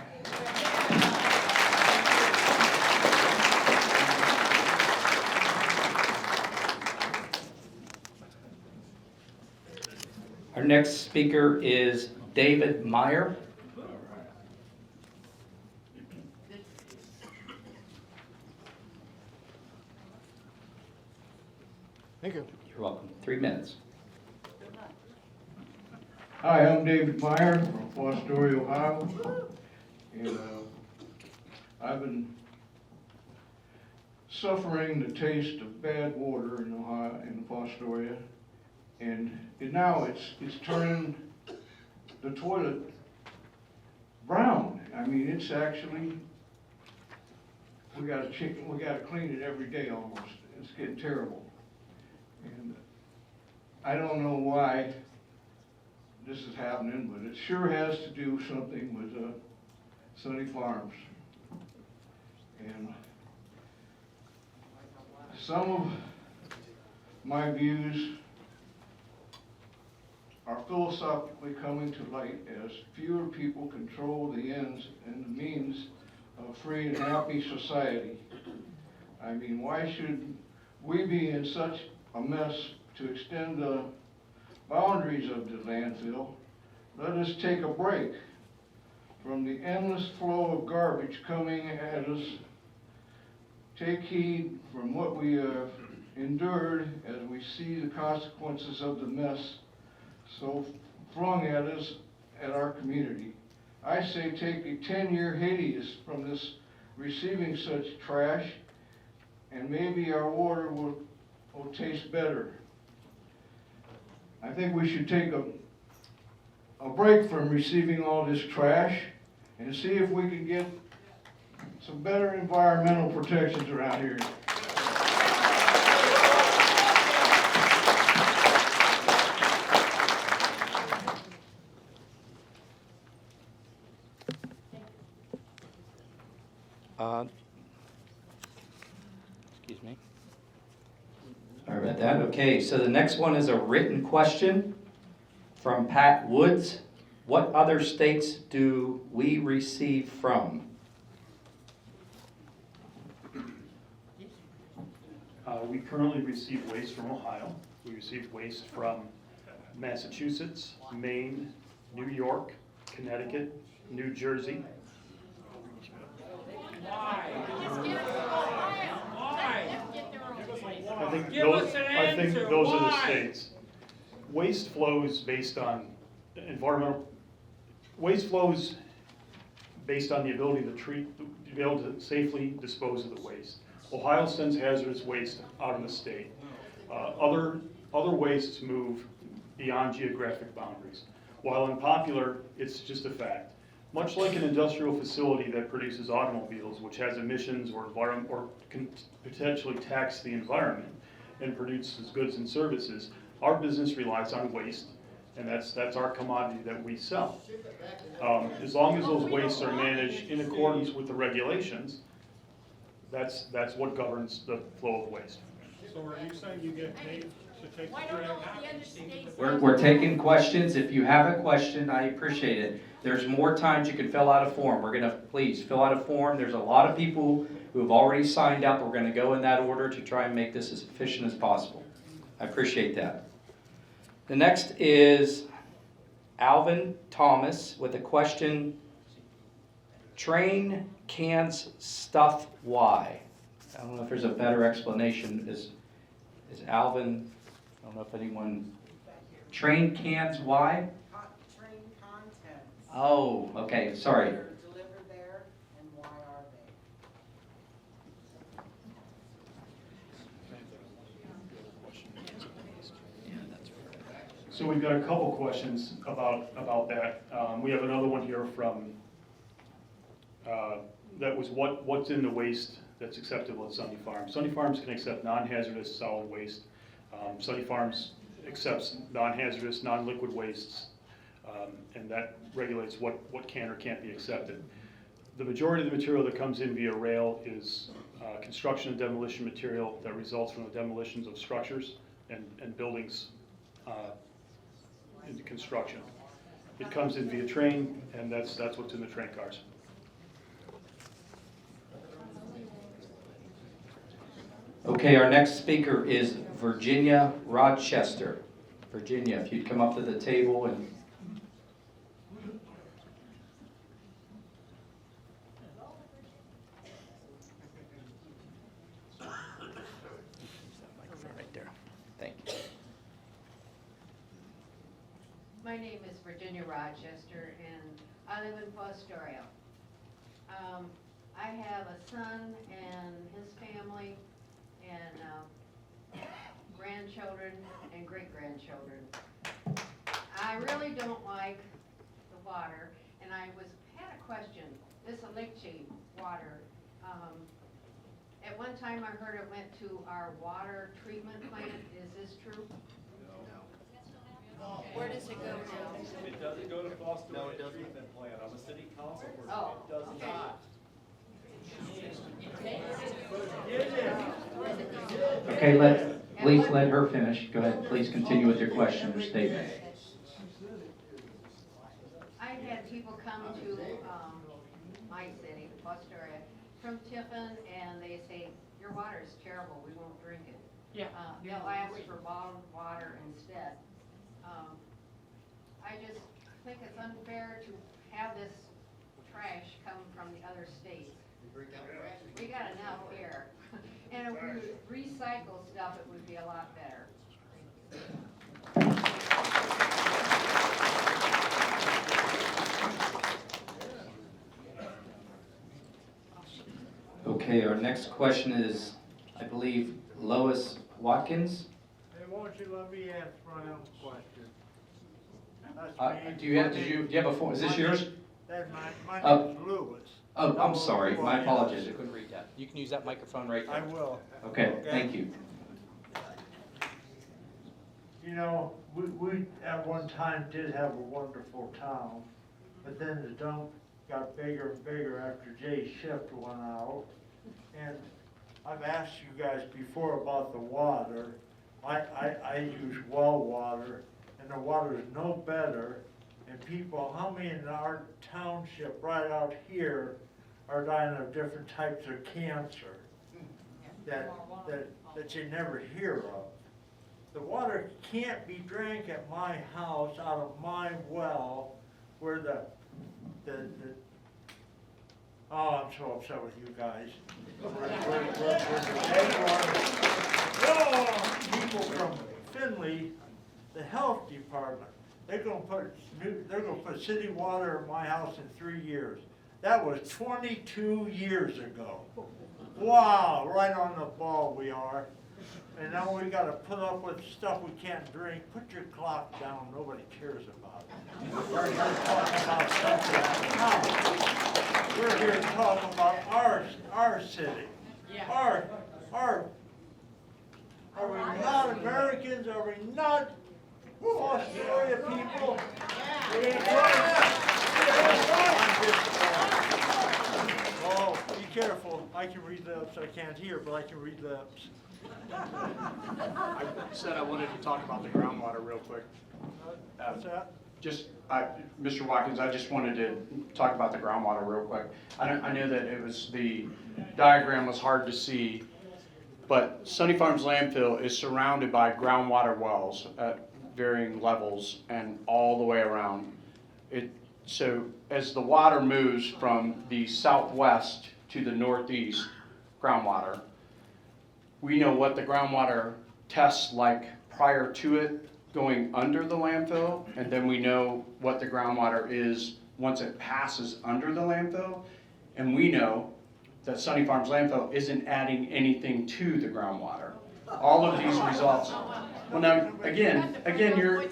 Speaker 1: Our next speaker is David Meyer.
Speaker 11: Thank you.
Speaker 1: You're welcome. 3 minutes.
Speaker 11: Hi, I'm David Meyer from Fostoria, Ohio. And I've been suffering the taste of bad water in Ohio, in Fostoria. And now it's turning the toilet brown. I mean, it's actually, we gotta clean it every day almost. It's getting terrible. And I don't know why this is happening, but it sure has to do something with Sunny Farms. And some of my views are philosophically coming to light as fewer people control the ends and the means of free and happy society. I mean, why should we be in such a mess to extend the boundaries of the landfill? Let us take a break from the endless flow of garbage coming at us. Take heed from what we have endured as we see the consequences of the mess so flung at us at our community. I say take a 10-year hiatus from this receiving such trash, and maybe our water will taste better. I think we should take a break from receiving all this trash and see if we can get some better environmental protections around here.
Speaker 1: Excuse me. Sorry about that. Okay, so the next one is a written question from Pat Woods. What other states do we receive from?
Speaker 2: We currently receive waste from Ohio. We receive waste from Massachusetts, Maine, New York, Connecticut, New Jersey. I think those are the states. Waste flows based on waste flows based on the ability to be able to safely dispose of the waste. Ohio sends hazardous waste out of the state. Other wastes move beyond geographic boundaries. While unpopular, it's just a fact. Much like an industrial facility that produces automobiles, which has emissions or can potentially tax the environment and produces goods and services, our business relies on waste, and that's our commodity that we sell. As long as those wastes are managed in accordance with the regulations, that's what governs the flow of waste.
Speaker 8: So are you saying you get paid to take the trash?
Speaker 1: We're taking questions. If you have a question, I appreciate it. There's more times you can fill out a form. We're gonna, please, fill out a form. There's a lot of people who have already signed up. We're gonna go in that order to try and make this as efficient as possible. I appreciate that. The next is Alvin Thomas with a question. Train cans stuff why? I don't know if there's a better explanation. Is Alvin, I don't know if anyone, train cans why?
Speaker 12: Train contents.
Speaker 1: Oh, okay, sorry.
Speaker 12: They're delivered there, and why are they?
Speaker 2: So we've got a couple questions about that. We have another one here from, that was what's in the waste that's acceptable at Sunny Farms. Sunny Farms can accept non-hazardous solid waste. Sunny Farms accepts non-hazardous, non-liquid wastes, and that regulates what can or can't be accepted. The majority of the material that comes in via rail is construction and demolition material that results from the demolitions of structures and buildings into construction. It comes in via train, and that's what's in the train cars.
Speaker 1: Okay, our next speaker is Virginia Rochester. Virginia, if you'd come up to the table and. Right there. Thank you.
Speaker 13: My name is Virginia Rochester, and I live in Fostoria. I have a son and his family, and grandchildren and great-grandchildren. I really don't like the water, and I had a question. This Alicci water, at one time I heard it went to our water treatment plant. Is this true? No. Where does it go now?
Speaker 14: It doesn't go to Foster Treatment Plant. I'm a city council person.
Speaker 13: Oh,
Speaker 14: It does
Speaker 13: okay.
Speaker 14: not.
Speaker 1: Okay, please let her finish. Go ahead, please continue with your question or statement.
Speaker 13: I've had people come to my city, Fostoria, from Tiffin, and they say, your water is terrible, we won't drink it.
Speaker 12: Yeah.
Speaker 13: They'll ask for bottled water instead. I just think it's unfair to have this trash come from the other states. We got enough here. And if we would recycle stuff, it would be a lot better.
Speaker 1: Okay, our next question is, I believe, Lois Watkins.
Speaker 15: Hey, won't you let me ask my own question?
Speaker 1: Do you have a phone? Is this yours?
Speaker 15: My name is Lewis.
Speaker 1: Oh, I'm sorry. My apologies. I couldn't read that. You can use that microphone right there.
Speaker 15: I will.
Speaker 1: Okay, thank you.
Speaker 15: You know, we at one time did have a wonderful town, but then the dump got bigger and bigger after Jay's shift went out. And I've asked you guys before about the water. I use well water, and the water is no better. And people, how many in our township right out here are dying of different types of cancer that you never hear of? The water can't be drank at my house out of my well where oh, I'm so upset with you guys. People from Findlay, the health department, they're gonna put city water in my house in 3 years. That was 22 years ago. Wow, right on the ball we are. and now we gotta put up with stuff we can't drink. Put your clock down, nobody cares about it. We're here talking about something now. We're here talking about our city. Are we not Americans? Are we not Australia people? Oh, be careful. I can read lips. I can't hear, but I can read lips.
Speaker 9: I said I wanted to talk about the groundwater real quick.
Speaker 15: What's that?
Speaker 9: Mr. Watkins, I just wanted to talk about the groundwater real quick. I know that the diagram was hard to see, but Sunny Farms landfill is surrounded by groundwater wells at varying levels and all the way around. So as the water moves from the southwest to the northeast groundwater, we know what the groundwater tests like prior to it going under the landfill, and then we know what the groundwater is once it passes under the landfill, and we know that Sunny Farms landfill isn't adding anything to the groundwater. All of these results. Well, now again, you're.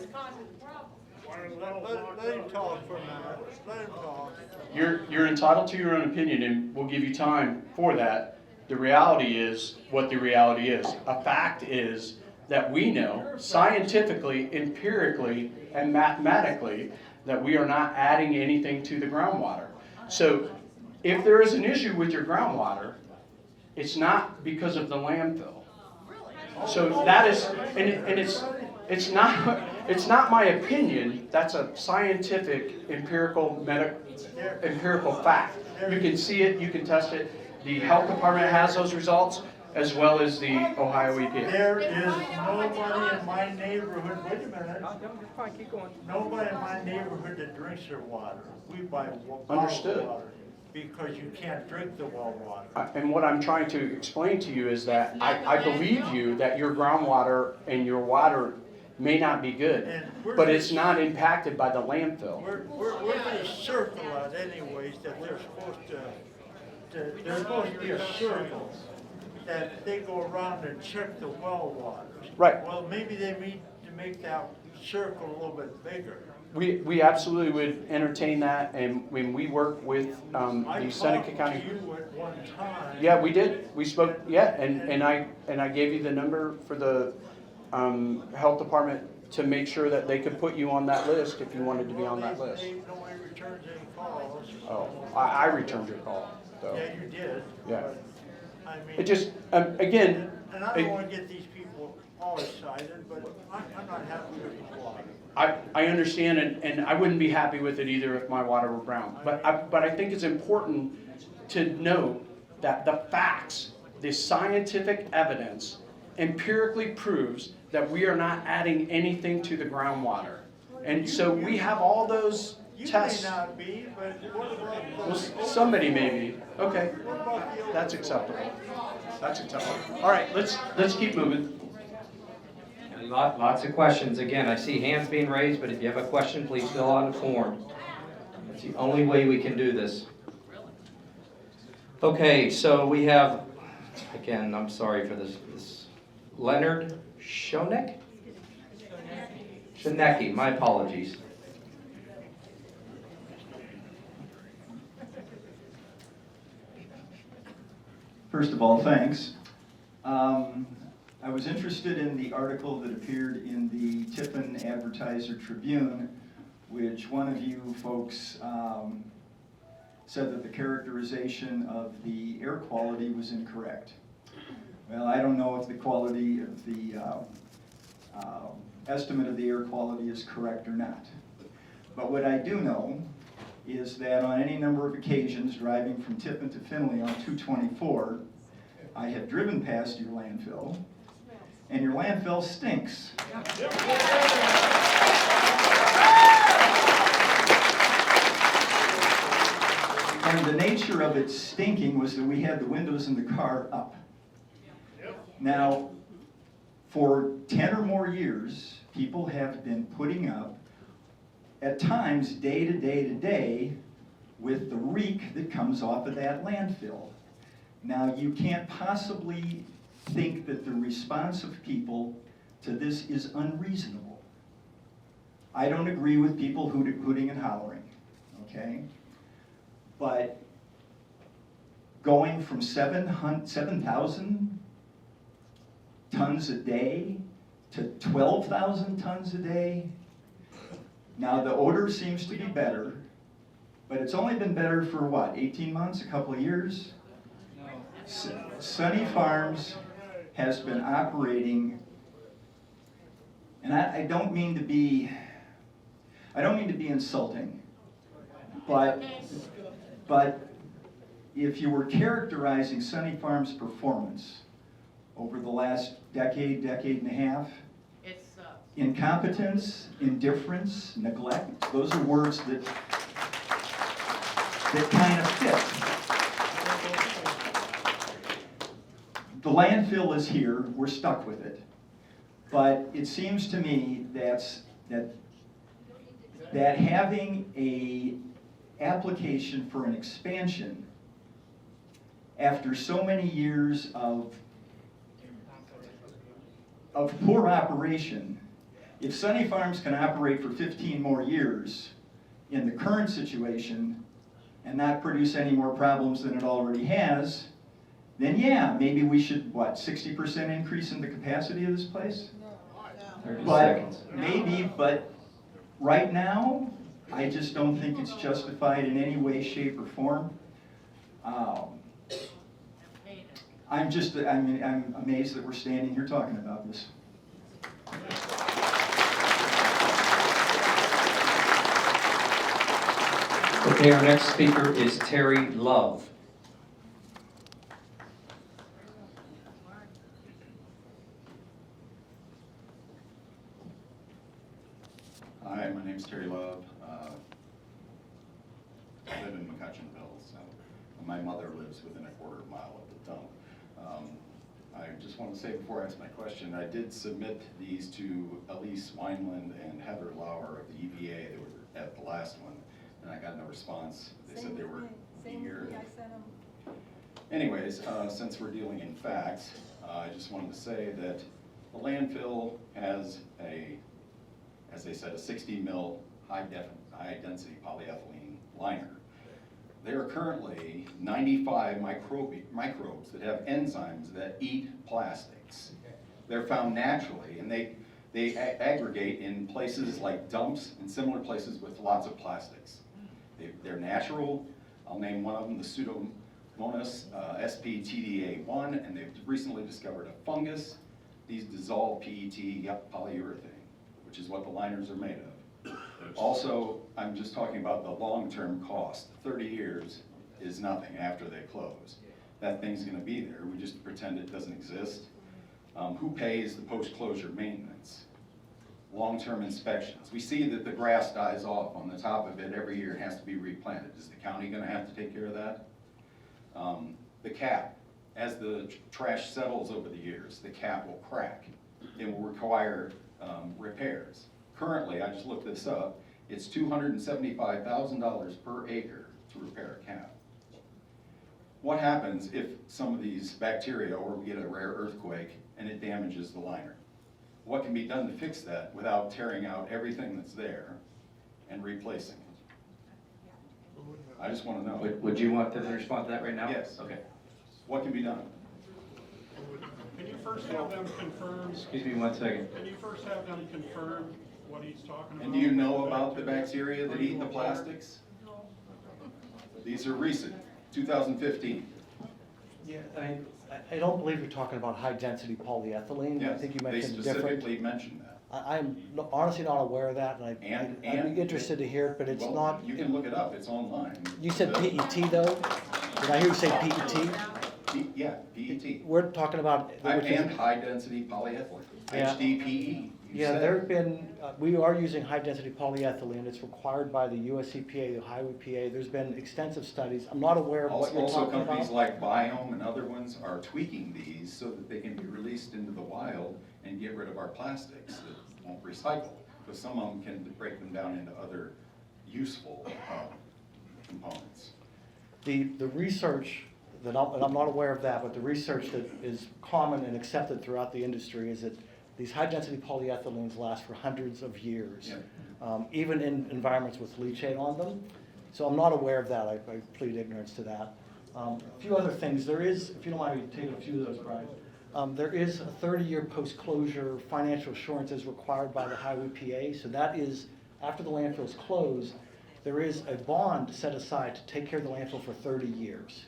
Speaker 15: Let him talk for a minute. Let him talk.
Speaker 9: You're entitled to your own opinion, and we'll give you time for that. The reality is what the reality is. A fact is that we know scientifically, empirically, and mathematically that we are not adding anything to the groundwater. So if there is an issue with your groundwater, it's not because of the landfill. So that is, and it's not my opinion. That's a scientific, empirical fact. You can see it, you can test it. The health department has those results, as well as the Ohio EPA.
Speaker 15: There is nobody in my neighborhood, wait a minute.
Speaker 1: Fine, keep going.
Speaker 15: Nobody in my neighborhood that drinks their water. We buy bottled
Speaker 9: Understood.
Speaker 15: water because you can't drink the well water.
Speaker 9: And what I'm trying to explain to you is that I believe you that your groundwater and your water may not be good, but it's not impacted by the landfill.
Speaker 15: We're gonna circle it anyways, that they're supposed to there's supposed to be a circle that they go around and check the well waters.
Speaker 9: Right.
Speaker 15: Well, maybe they need to make that circle a little bit bigger.
Speaker 9: We absolutely would entertain that, and when we work with the Seneca County.
Speaker 15: I talked to you at one time.
Speaker 9: Yeah, we did. We spoke. Yeah, and I gave you the number for the health department to make sure that they could put you on that list if you wanted to be on that list.
Speaker 15: Nobody returns any calls.
Speaker 9: Oh, I returned your call. So.
Speaker 15: Yeah, you did.
Speaker 9: Yeah.
Speaker 15: But, I mean.
Speaker 9: It just again.
Speaker 15: And I don't want to get these people all excited, but I'm not happy with the water.
Speaker 9: I understand, and I wouldn't be happy with it either if my water were brown. But I think it's important to note that the facts, the scientific evidence, empirically proves that we are not adding anything to the groundwater. And so we have all those tests.
Speaker 15: You may not be, but what about the...
Speaker 9: Well, somebody may be. Okay, that's acceptable. That's acceptable. All right, let's keep moving.
Speaker 1: And lots of questions. Again, I see hands being raised, but if you have a question, please fill out a form. That's the only way we can do this. Okay, so we have, again, I'm sorry for this Leonard Schoeneck? Schoenecke, my apologies.
Speaker 16: First of all, thanks. I was interested in the article that appeared in the Tiffin Advertiser Tribune, which one of you folks said that the characterization of the air quality was incorrect. Well, I don't know if the quality of the estimate of the air quality is correct or not. But what I do know is that on any number of occasions driving from Tiffin to Findlay on 224, I have driven past your landfill, and your landfill stinks. And the nature of its stinking was that we had the windows in the car up. Now, for 10 or more years, people have been putting up, at times day to day to day, with the reek that comes off of that landfill. Now, you can't possibly think that the response of people to this is unreasonable. I don't agree with people hooting and hollering, okay? But going from 7,000 tons a day to 12,000 tons a day, now the odor seems to be better, but it's only been better for what, 18 months, a couple of years? Sunny Farms has been operating, and I don't mean to be insulting, but if you were characterizing Sunny Farms' performance over the last decade and a half, incompetence, indifference, neglect, those are words that kind of fit. The landfill is here, we're stuck with it. But it seems to me that having a application for an expansion after so many years of poor operation, if Sunny Farms can operate for 15 more years in the current situation and not produce any more problems than it already has, then yeah, maybe we should, what, 60% increase in the capacity of this place?
Speaker 1: 30
Speaker 16: But
Speaker 1: seconds.
Speaker 16: maybe, but right now, I just don't think it's justified in any way, shape, or form. I'm amazed that we're standing here talking about this.
Speaker 1: Okay, our next speaker is Terry Love.
Speaker 17: Hi, my name's Terry Love. I live in McCutcheonville, so my mother lives within a quarter mile of the dump. I just want to say before I ask my question, I did submit these to Elise Wineland and Heather Lauer of the EPA. They were at the last one, and I got no response. They said they were eager. Anyways, since we're dealing in facts, I just wanted to say that the landfill has as they said, a 60 mil high density polyethylene liner. There are currently 95 microbes that have enzymes that eat plastics. They're found naturally, and they aggregate in places like dumps and similar places with lots of plastics. They're natural. I'll name one of them, the Pseudomonas sp.TDA1, and they've recently discovered a fungus. These dissolve PET polyurethane, which is what the liners are made of. Also, I'm just talking about the long-term cost. 30 years is nothing after they close. That thing's going to be there. We just pretend it doesn't exist. Who pays the post-closure maintenance? Long-term inspections. We see that the grass dies off on the top of it every year and has to be replanted. Is the county going to have to take care of that? The cap. As the trash settles over the years, the cap will crack. It will require repairs. Currently, I just looked this up, it's $275,000 per acre to repair a cap. What happens if some of these bacteria, or we get a rare earthquake and it damages the liner? What can be done to fix that without tearing out everything that's there and replacing it? I just want to know.
Speaker 1: Would you want to respond to that right now?
Speaker 17: Yes.
Speaker 1: Okay.
Speaker 17: What can be done?
Speaker 8: Can you first have them confirm?
Speaker 1: Excuse me 1 second.
Speaker 8: Can you first have them confirm what he's talking about?
Speaker 17: And do you know about the bacteria that eat the plastics? These are recent, 2015.
Speaker 6: Yeah, I don't believe you're talking about high-density polyethylene. I
Speaker 17: Yes,
Speaker 6: think you
Speaker 17: they
Speaker 6: mentioned different.
Speaker 17: specifically mentioned that.
Speaker 6: I'm honestly not aware of that, and I'd be interested to hear it, but it's
Speaker 17: Well,
Speaker 6: not.
Speaker 17: You can look it up, it's online.
Speaker 6: You said PET though? Did I hear you say PET?
Speaker 17: Yeah, PET.
Speaker 6: We're talking about.
Speaker 17: And high-density polyethylene,
Speaker 6: Yeah.
Speaker 17: HDPE. you
Speaker 6: Yeah,
Speaker 17: said.
Speaker 6: there have been, we are using high-density polyethylene. It's required by the US EPA, the Ohio EPA. There's been extensive studies. I'm not aware of what you're
Speaker 17: Also,
Speaker 6: talking
Speaker 17: companies
Speaker 6: about.
Speaker 17: like Biome and other ones are tweaking these so that they can be released into the wild and get rid of our plastics that won't recycle. Because some of them can break them down into other useful components.
Speaker 6: The research and I'm not aware of that, but the research that is common and accepted throughout the industry is that these high-density polyethylenes last for hundreds of years, even in environments with leachate on them. So I'm not aware of that. I plead ignorance to that. A few other things. There is, if you don't mind me taking a few of those, Brian, there is a 30-year post-closure financial assurance as required by the Ohio EPA. So that is, after the landfill's closed, there is a bond set aside to take care of the landfill for 30 years.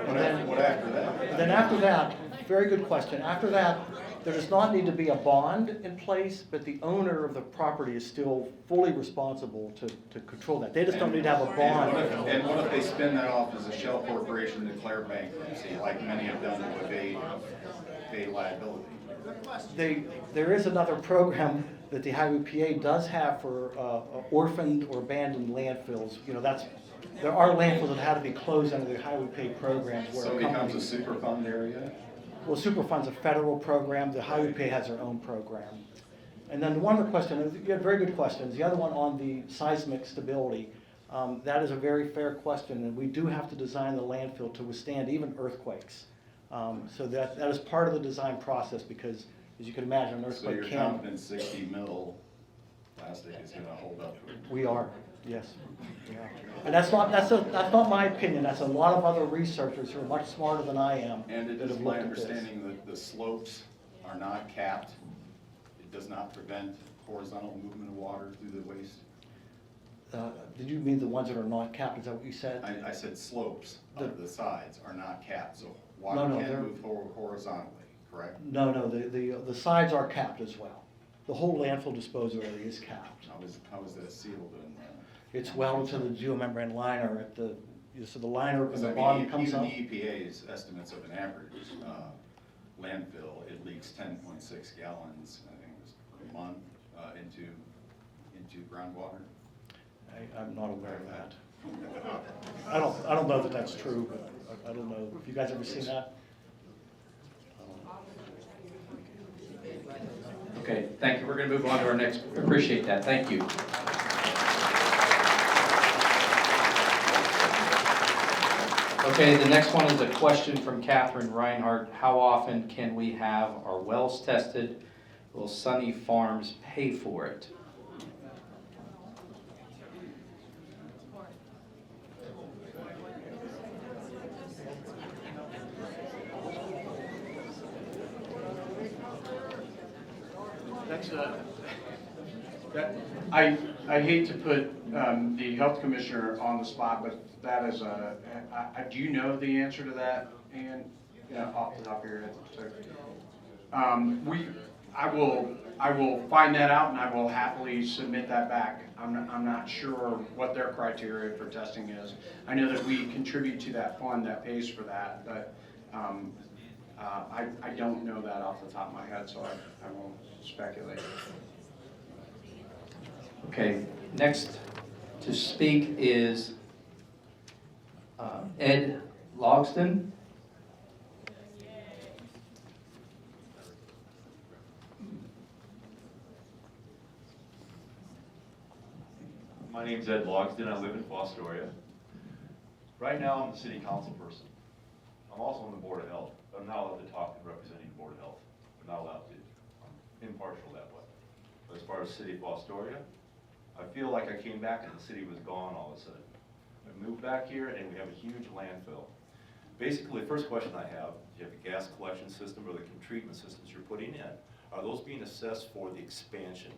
Speaker 17: What after that?
Speaker 6: And then after that, very good question. After that, there does not need to be a bond in place, but the owner of the property is still fully responsible to control that. They just don't need to have a bond.
Speaker 17: And what if they spin that off as a shell corporation, declare bankruptcy, like many have done to evade liability?
Speaker 6: There is another program that the Ohio EPA does have for orphaned or abandoned landfills. You know, there are landfills that have to be closed under the Ohio EPA programs where
Speaker 17: So it becomes a Superfund area?
Speaker 6: Well, Superfund's a federal program. The Ohio EPA has their own program. And then one other question, you had very good questions. The other one on the seismic stability, that is a very fair question, and we do have to design the landfill to withstand even earthquakes. So that is part of the design process because, as you can imagine, an earthquake
Speaker 17: So you're confident 60 mil plastic is going to hold up to it?
Speaker 6: We are, yes. Yeah. And that's not my opinion. That's a lot of other researchers who are much smarter than I am.
Speaker 17: And it
Speaker 6: that
Speaker 17: is
Speaker 6: have
Speaker 17: my
Speaker 6: looked at this.
Speaker 17: understanding that the slopes are not capped. It does not prevent horizontal movement of water through the waste.
Speaker 6: Did you mean the ones that are not capped? Is that what you said?
Speaker 17: I said slopes of the sides are not capped, so
Speaker 6: No,
Speaker 17: water
Speaker 6: no,
Speaker 17: can
Speaker 6: they're-
Speaker 17: move horizontally, correct?
Speaker 6: No, the sides are capped as well. The whole landfill disposal area is capped.
Speaker 17: How is that sealed in?
Speaker 6: It's well into the geomembrane liner at the, so the liner at
Speaker 17: Because
Speaker 6: the
Speaker 17: I
Speaker 6: bottom
Speaker 17: mean,
Speaker 6: comes
Speaker 17: even
Speaker 6: up.
Speaker 17: the EPA's estimates of an average landfill, it leaks 10.6 gallons, I think it was a month, into groundwater.
Speaker 6: I'm not aware of that. I don't know that that's true, but I don't know. Have you guys ever seen that?
Speaker 1: Okay, thank you. We're going to move on to our next, appreciate that. Thank you. Okay, the next one is a question from Catherine Reinhardt. How often can we have our wells tested? Will Sunny Farms pay for it?
Speaker 9: I hate to put the health commissioner on the spot, but that is do you know the answer to that, Ann? Yeah, off the top of your head. So, I will find that out and I will happily submit that back. I'm not sure what their criteria for testing is. I know that we contribute to that fund that pays for that, but I don't know that off the top of my head, so I won't speculate.
Speaker 1: Okay, next to speak is Ed Logston.
Speaker 18: My name's Ed Logston. I live in Fostoria. Right now, I'm the city council person. I'm also on the Board of Health. I'm not allowed to talk representing the Board of Health. I'm not allowed to. I'm impartial that way. But as far as city of Fostoria, I feel like I came back and the city was gone all of a sudden. I moved back here and we have a huge landfill. Basically, the first question I have, do you have a gas collection system or the treatment systems you're putting in? Are those being assessed for the expansion?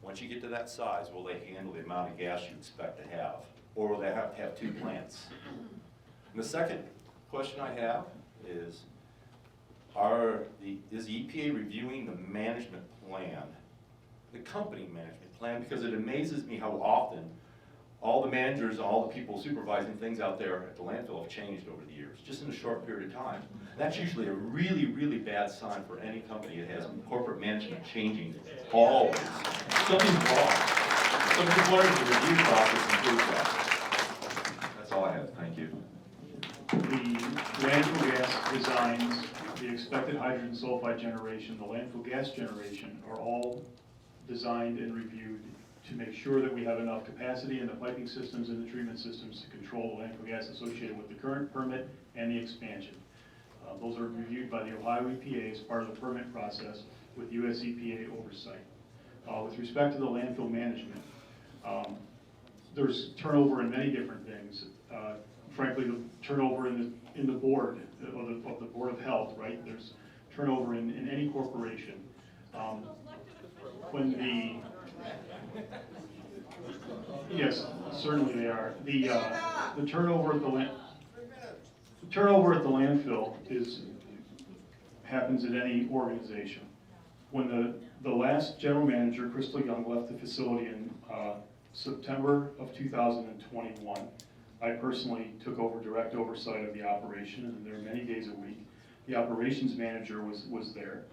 Speaker 18: Once you get to that size, will they handle the amount of gas you expect to have? Or will they have to have 2 plants? And the second question I have is, is the EPA reviewing the management plan, the company management plan? Because it amazes me how often all the managers, all the people supervising things out there at the landfill have changed over the years, just in a short period of time. That's usually a really, really bad sign for any company that has corporate management changing always. Something's wrong. So I'm just wondering if the review process improves that. That's all I have. Thank you.
Speaker 2: The landfill gas designs, the expected hydrogen sulfide generation, the landfill gas generation are all designed and reviewed to make sure that we have enough capacity in the piping systems and the treatment systems to control the landfill gas associated with the current permit and the expansion. Those are reviewed by the Ohio EPA as part of the permit process with US EPA oversight. With respect to the landfill management, there's turnover in many different things. Frankly, the turnover in the board, of the Board of Health, right? There's turnover in any corporation. Yes, certainly they are. The turnover at the landfill happens at any organization. When the last general manager, Crystal Young, left the facility in September of 2021, I personally took over direct oversight of the operation, and there were many days a week. The operations manager was there.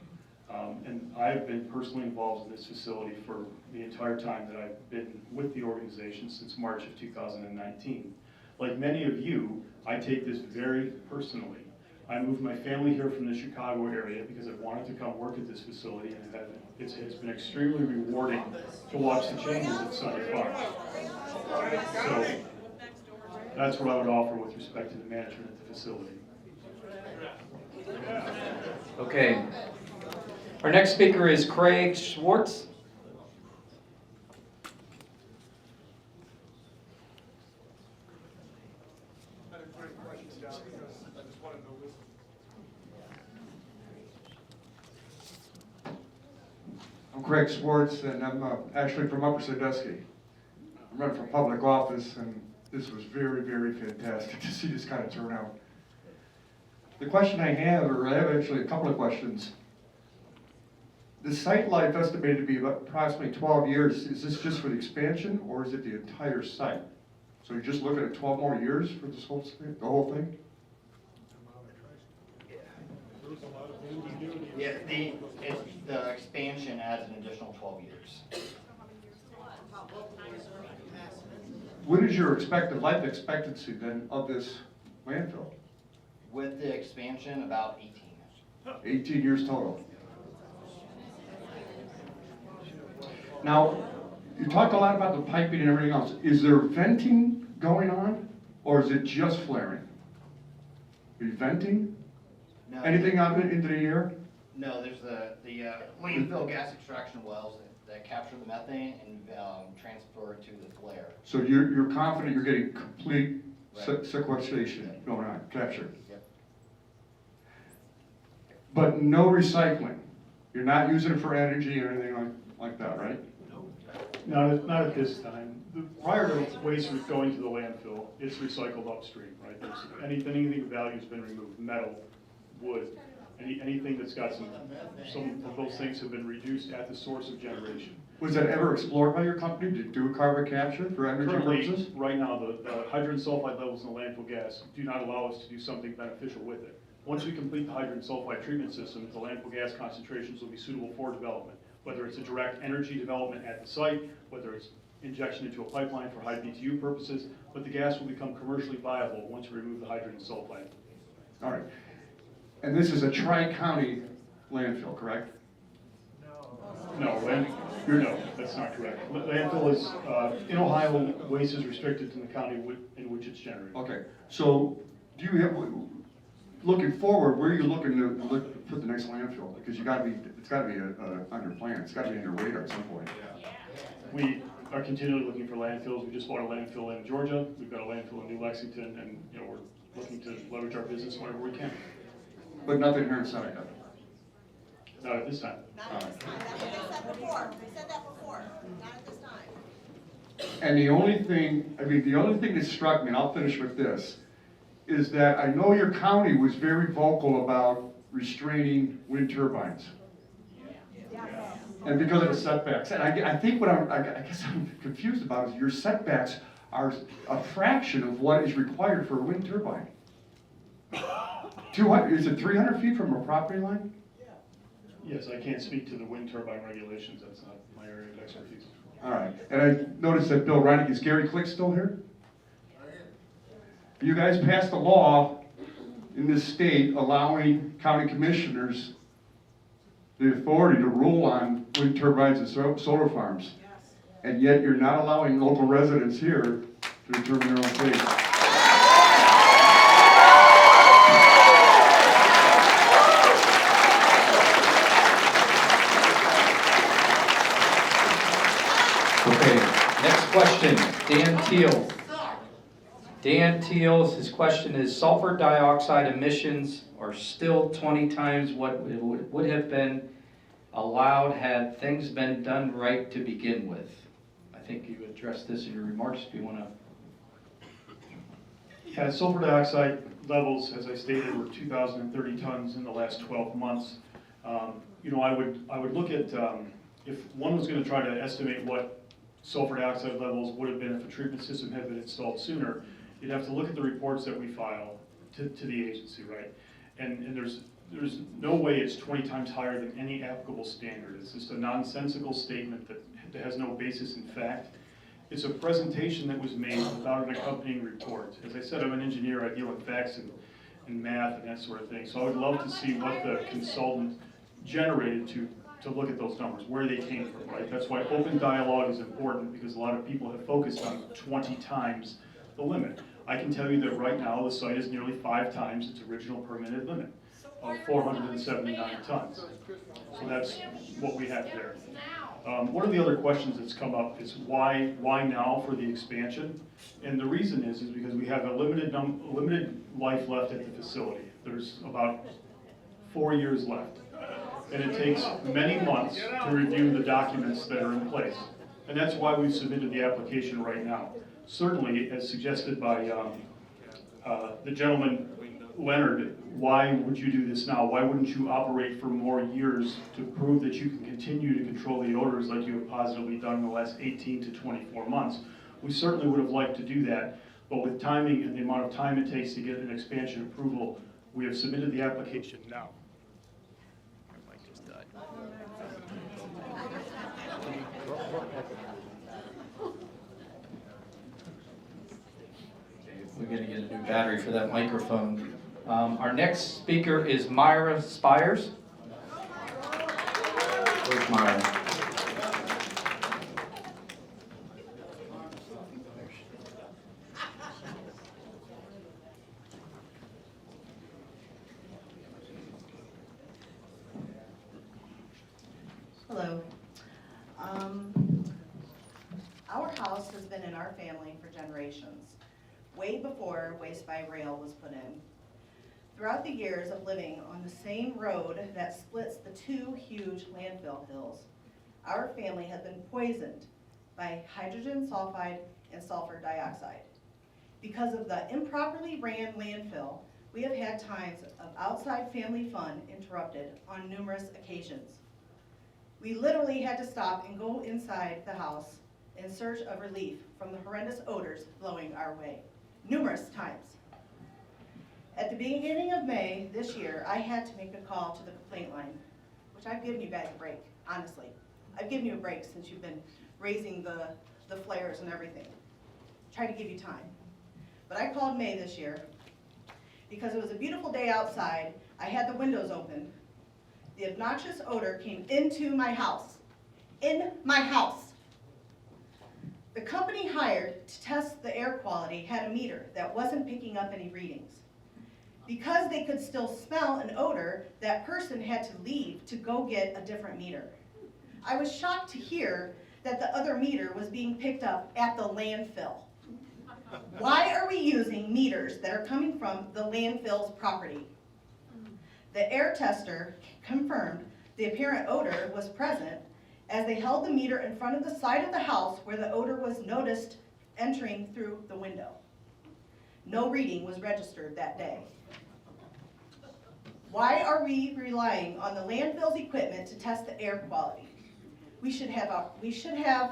Speaker 2: And I've been personally involved in this facility for the entire time that I've been with the organization since March of 2019. Like many of you, I take this very personally. I moved my family here from the Chicago area because I wanted to come work at this facility, and it's been extremely rewarding to watch the changes at Sunny Farm. So that's what I would offer with respect to the management of the facility.
Speaker 1: Okay. Our next speaker is Craig Schwartz.
Speaker 19: I'm Craig Schwartz, and I'm actually from Upper Sandusky. I'm running for public office, and this was very, very fantastic to see this kind of turnout. The question I have actually a couple of questions. The site life estimated to be about approximately 12 years. Is this just for the expansion, or is it the entire site? So you're just looking at 12 more years for this whole the whole thing?
Speaker 5: Yeah, the expansion adds an additional 12 years.
Speaker 19: What is your expected life expectancy then of this landfill?
Speaker 5: With the expansion, about 18.
Speaker 19: 18 years total. Now, you talk a lot about the piping and everything else. Is there venting going on, or is it just flaring? Are you venting?
Speaker 5: No.
Speaker 19: Anything out into the air?
Speaker 5: No, there's the landfill gas extraction wells that capture the methane and transfer it to the flare.
Speaker 19: So you're confident you're getting complete sequestration going on, capture?
Speaker 5: Yep.
Speaker 19: But no recycling? You're not using it for energy or anything like that, right?
Speaker 2: Not at this time. Prior to waste going to the landfill, it's recycled upstream, right? There's anything of value has been removed, metal, wood, anything that's got some of those things have been reduced at the source of generation.
Speaker 19: Was that ever explored by your company to do carbon capture for energy
Speaker 2: Currently,
Speaker 19: purposes?
Speaker 2: right now, the hydrogen sulfide levels in the landfill gas do not allow us to do something beneficial with it. Once we complete the hydrogen sulfide treatment system, the landfill gas concentrations will be suitable for development, whether it's a direct energy development at the site, whether it's injection into a pipeline for high BTU purposes, but the gas will become commercially viable once we remove the hydrogen sulfide.
Speaker 19: All right. And this is a tri-county landfill, correct?
Speaker 2: No, that's not correct. Landfill is, in Ohio, waste is restricted to the county in which it's generated.
Speaker 19: Okay. So do you have, looking forward, where are you looking to put the next landfill? Because it's got to be on your plan. It's got to be on your radar at some point.
Speaker 2: We are continually looking for landfills. We just bought a landfill in Georgia. We've got a landfill in New Lexington, and we're looking to leverage our business whenever we can.
Speaker 19: But nothing here in Seneca?
Speaker 2: Not at this time.
Speaker 12: Not at this time, that's what they said before, they said that before, not at this time.
Speaker 19: And the only thing that struck me, and I'll finish with this, is that I know your county was very vocal about restraining wind turbines. And because of the setbacks. And I think what I guess I'm confused about is your setbacks are a fraction of what is required for a wind turbine. 200, is it 300 feet from a property line?
Speaker 2: Yes, I can't speak to the wind turbine regulations. That's not my area of expertise.
Speaker 19: All right. And I noticed that Bill Reinicke, is Gary Click still here? You guys passed a law in this state allowing county commissioners the authority to rule on wind turbines and solar farms. And yet you're not allowing local residents here to determine their own fate.
Speaker 1: question, Dan Teal. Dan Teal, his question is, sulfur dioxide emissions are still 20 times what it would have been allowed had things been done right to begin with. I think you addressed this in your remarks. Do you want to?
Speaker 2: Yeah, sulfur dioxide levels, as I stated, were 2,030 tons in the last 12 months. You know, I would look at, if one was going to try to estimate what sulfur dioxide levels would have been if a treatment system had been installed sooner, you'd have to look at the reports that we file to the agency, right? And there's no way it's 20 times higher than any applicable standard. It's just a nonsensical statement that has no basis in fact. It's a presentation that was made without an accompanying report. As I said, I'm an engineer. I deal with facts and math and that sort of thing. So I would love to see what the consultant generated to look at those numbers, where they came from, right? That's why open dialogue is important, because a lot of people have focused on 20 times the limit. I can tell you that right now the site is nearly 5 times its original permitted limit of 479 tons. So that's what we have there. One of the other questions that's come up is why now for the expansion? And the reason is because we have a limited life left at the facility. There's about 4 years left. And it takes many months to review the documents that are in place. And that's why we've submitted the application right now. Certainly, as suggested by the gentleman, Leonard, why would you do this now? Why wouldn't you operate for more years to prove that you can continue to control the odors like you have positively done in the last 18 to 24 months? We certainly would have liked to do that, but with timing and the amount of time it takes to get an expansion approval, we have submitted the application now.
Speaker 1: We're going to get a new battery for that microphone. Our next speaker is Myra Spires. Where's Myra?
Speaker 12: Hello. Our house has been in our family for generations, way before Waste by Rail was put in. Throughout the years of living on the same road that splits the 2 huge landfill hills, our family has been poisoned by hydrogen sulfide and sulfur dioxide. Because of the improperly ran landfill, we have had times of outside family fun interrupted on numerous occasions. We literally had to stop and go inside the house in search of relief from the horrendous odors blowing our way, numerous times. At the beginning of May this year, I had to make a call to the complaint line, which I've given you guys a break, honestly. I've given you a break since you've been raising the flares and everything. Try to give you time. But I called May this year because it was a beautiful day outside. I had the windows open. The obnoxious odor came into my house. In my house. The company hired to test the air quality had a meter that wasn't picking up any readings. Because they could still smell an odor, that person had to leave to go get a different meter. I was shocked to hear that the other meter was being picked up at the landfill. Why are we using meters that are coming from the landfill's property? The air tester confirmed the apparent odor was present as they held the meter in front of the side of the house where the odor was noticed entering through the window. No reading was registered that day. Why are we relying on the landfill's equipment to test the air quality? We should have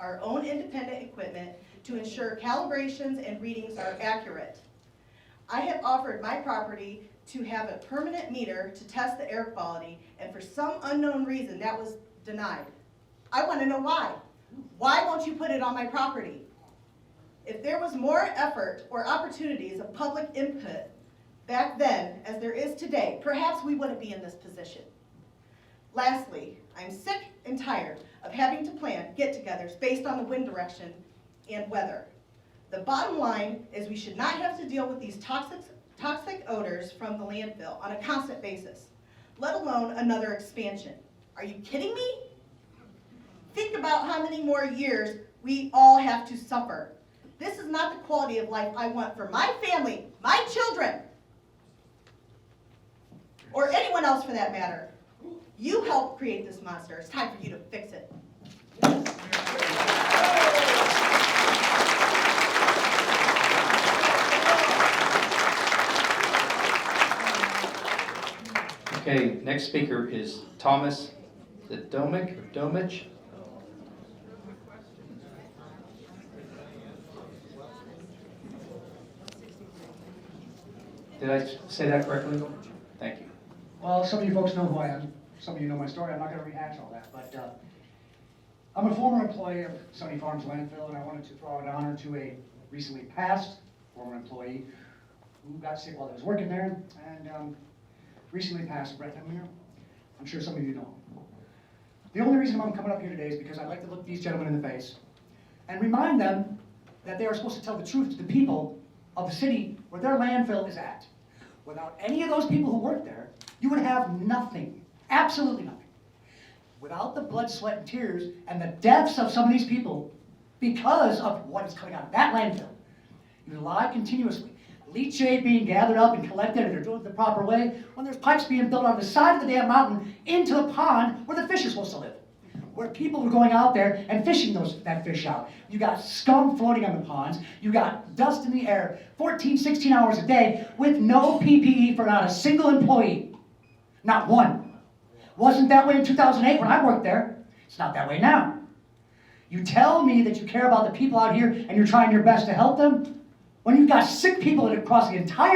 Speaker 12: our own independent equipment to ensure calibrations and readings are accurate. I have offered my property to have a permanent meter to test the air quality, and for some unknown reason that was denied. I want to know why. Why won't you put it on my property? If there was more effort or opportunities of public input back then as there is today, perhaps we wouldn't be in this position. Lastly, I'm sick and tired of having to plan get-togethers based on the wind direction and weather. The bottom line is we should not have to deal with these toxic odors from the landfill on a constant basis, let alone another expansion. Are you kidding me? Think about how many more years We all have to suffer. This is not the quality of life I want for my family, my children, or anyone else for that matter. You helped create this monster. It's time for you to fix it.
Speaker 1: Okay, next speaker is Thomas, is it Domich or Domich? Did I say that correctly? Thank you.
Speaker 20: Well, some of you folks know who I am. Some of you know my story. I'm not going to rehash all that. But I'm a former employee of Sunny Farms Landfill, and I wanted to throw out an honor to a recently passed former employee who got sick while I was working there, and recently passed, Brett Hemminger. I'm sure some of you know him. The only reason I'm coming up here today is because I'd like to look these gentlemen in the face and remind them that they are supposed to tell the truth to the people of the city where their landfill is at. Without any of those people who work there, you would have nothing, absolutely nothing. Without the blood, sweat, and tears and the deaths of some of these people because of what is coming out of that landfill, you lie continuously. Leachate being gathered up and collected, and they're doing it the proper way, when there's pipes being built on the side of the damn mountain into the pond where the fish are supposed to live. Where people are going out there and fishing that fish out. You got scum floating on the ponds. You got dust in the air 14, 16 hours a day with no PPE for not a single employee. Not one. Wasn't that way in 2008 when I worked there. It's not that way now. You tell me that you care about the people out here and you're trying your best to help them when you've got sick people across the entire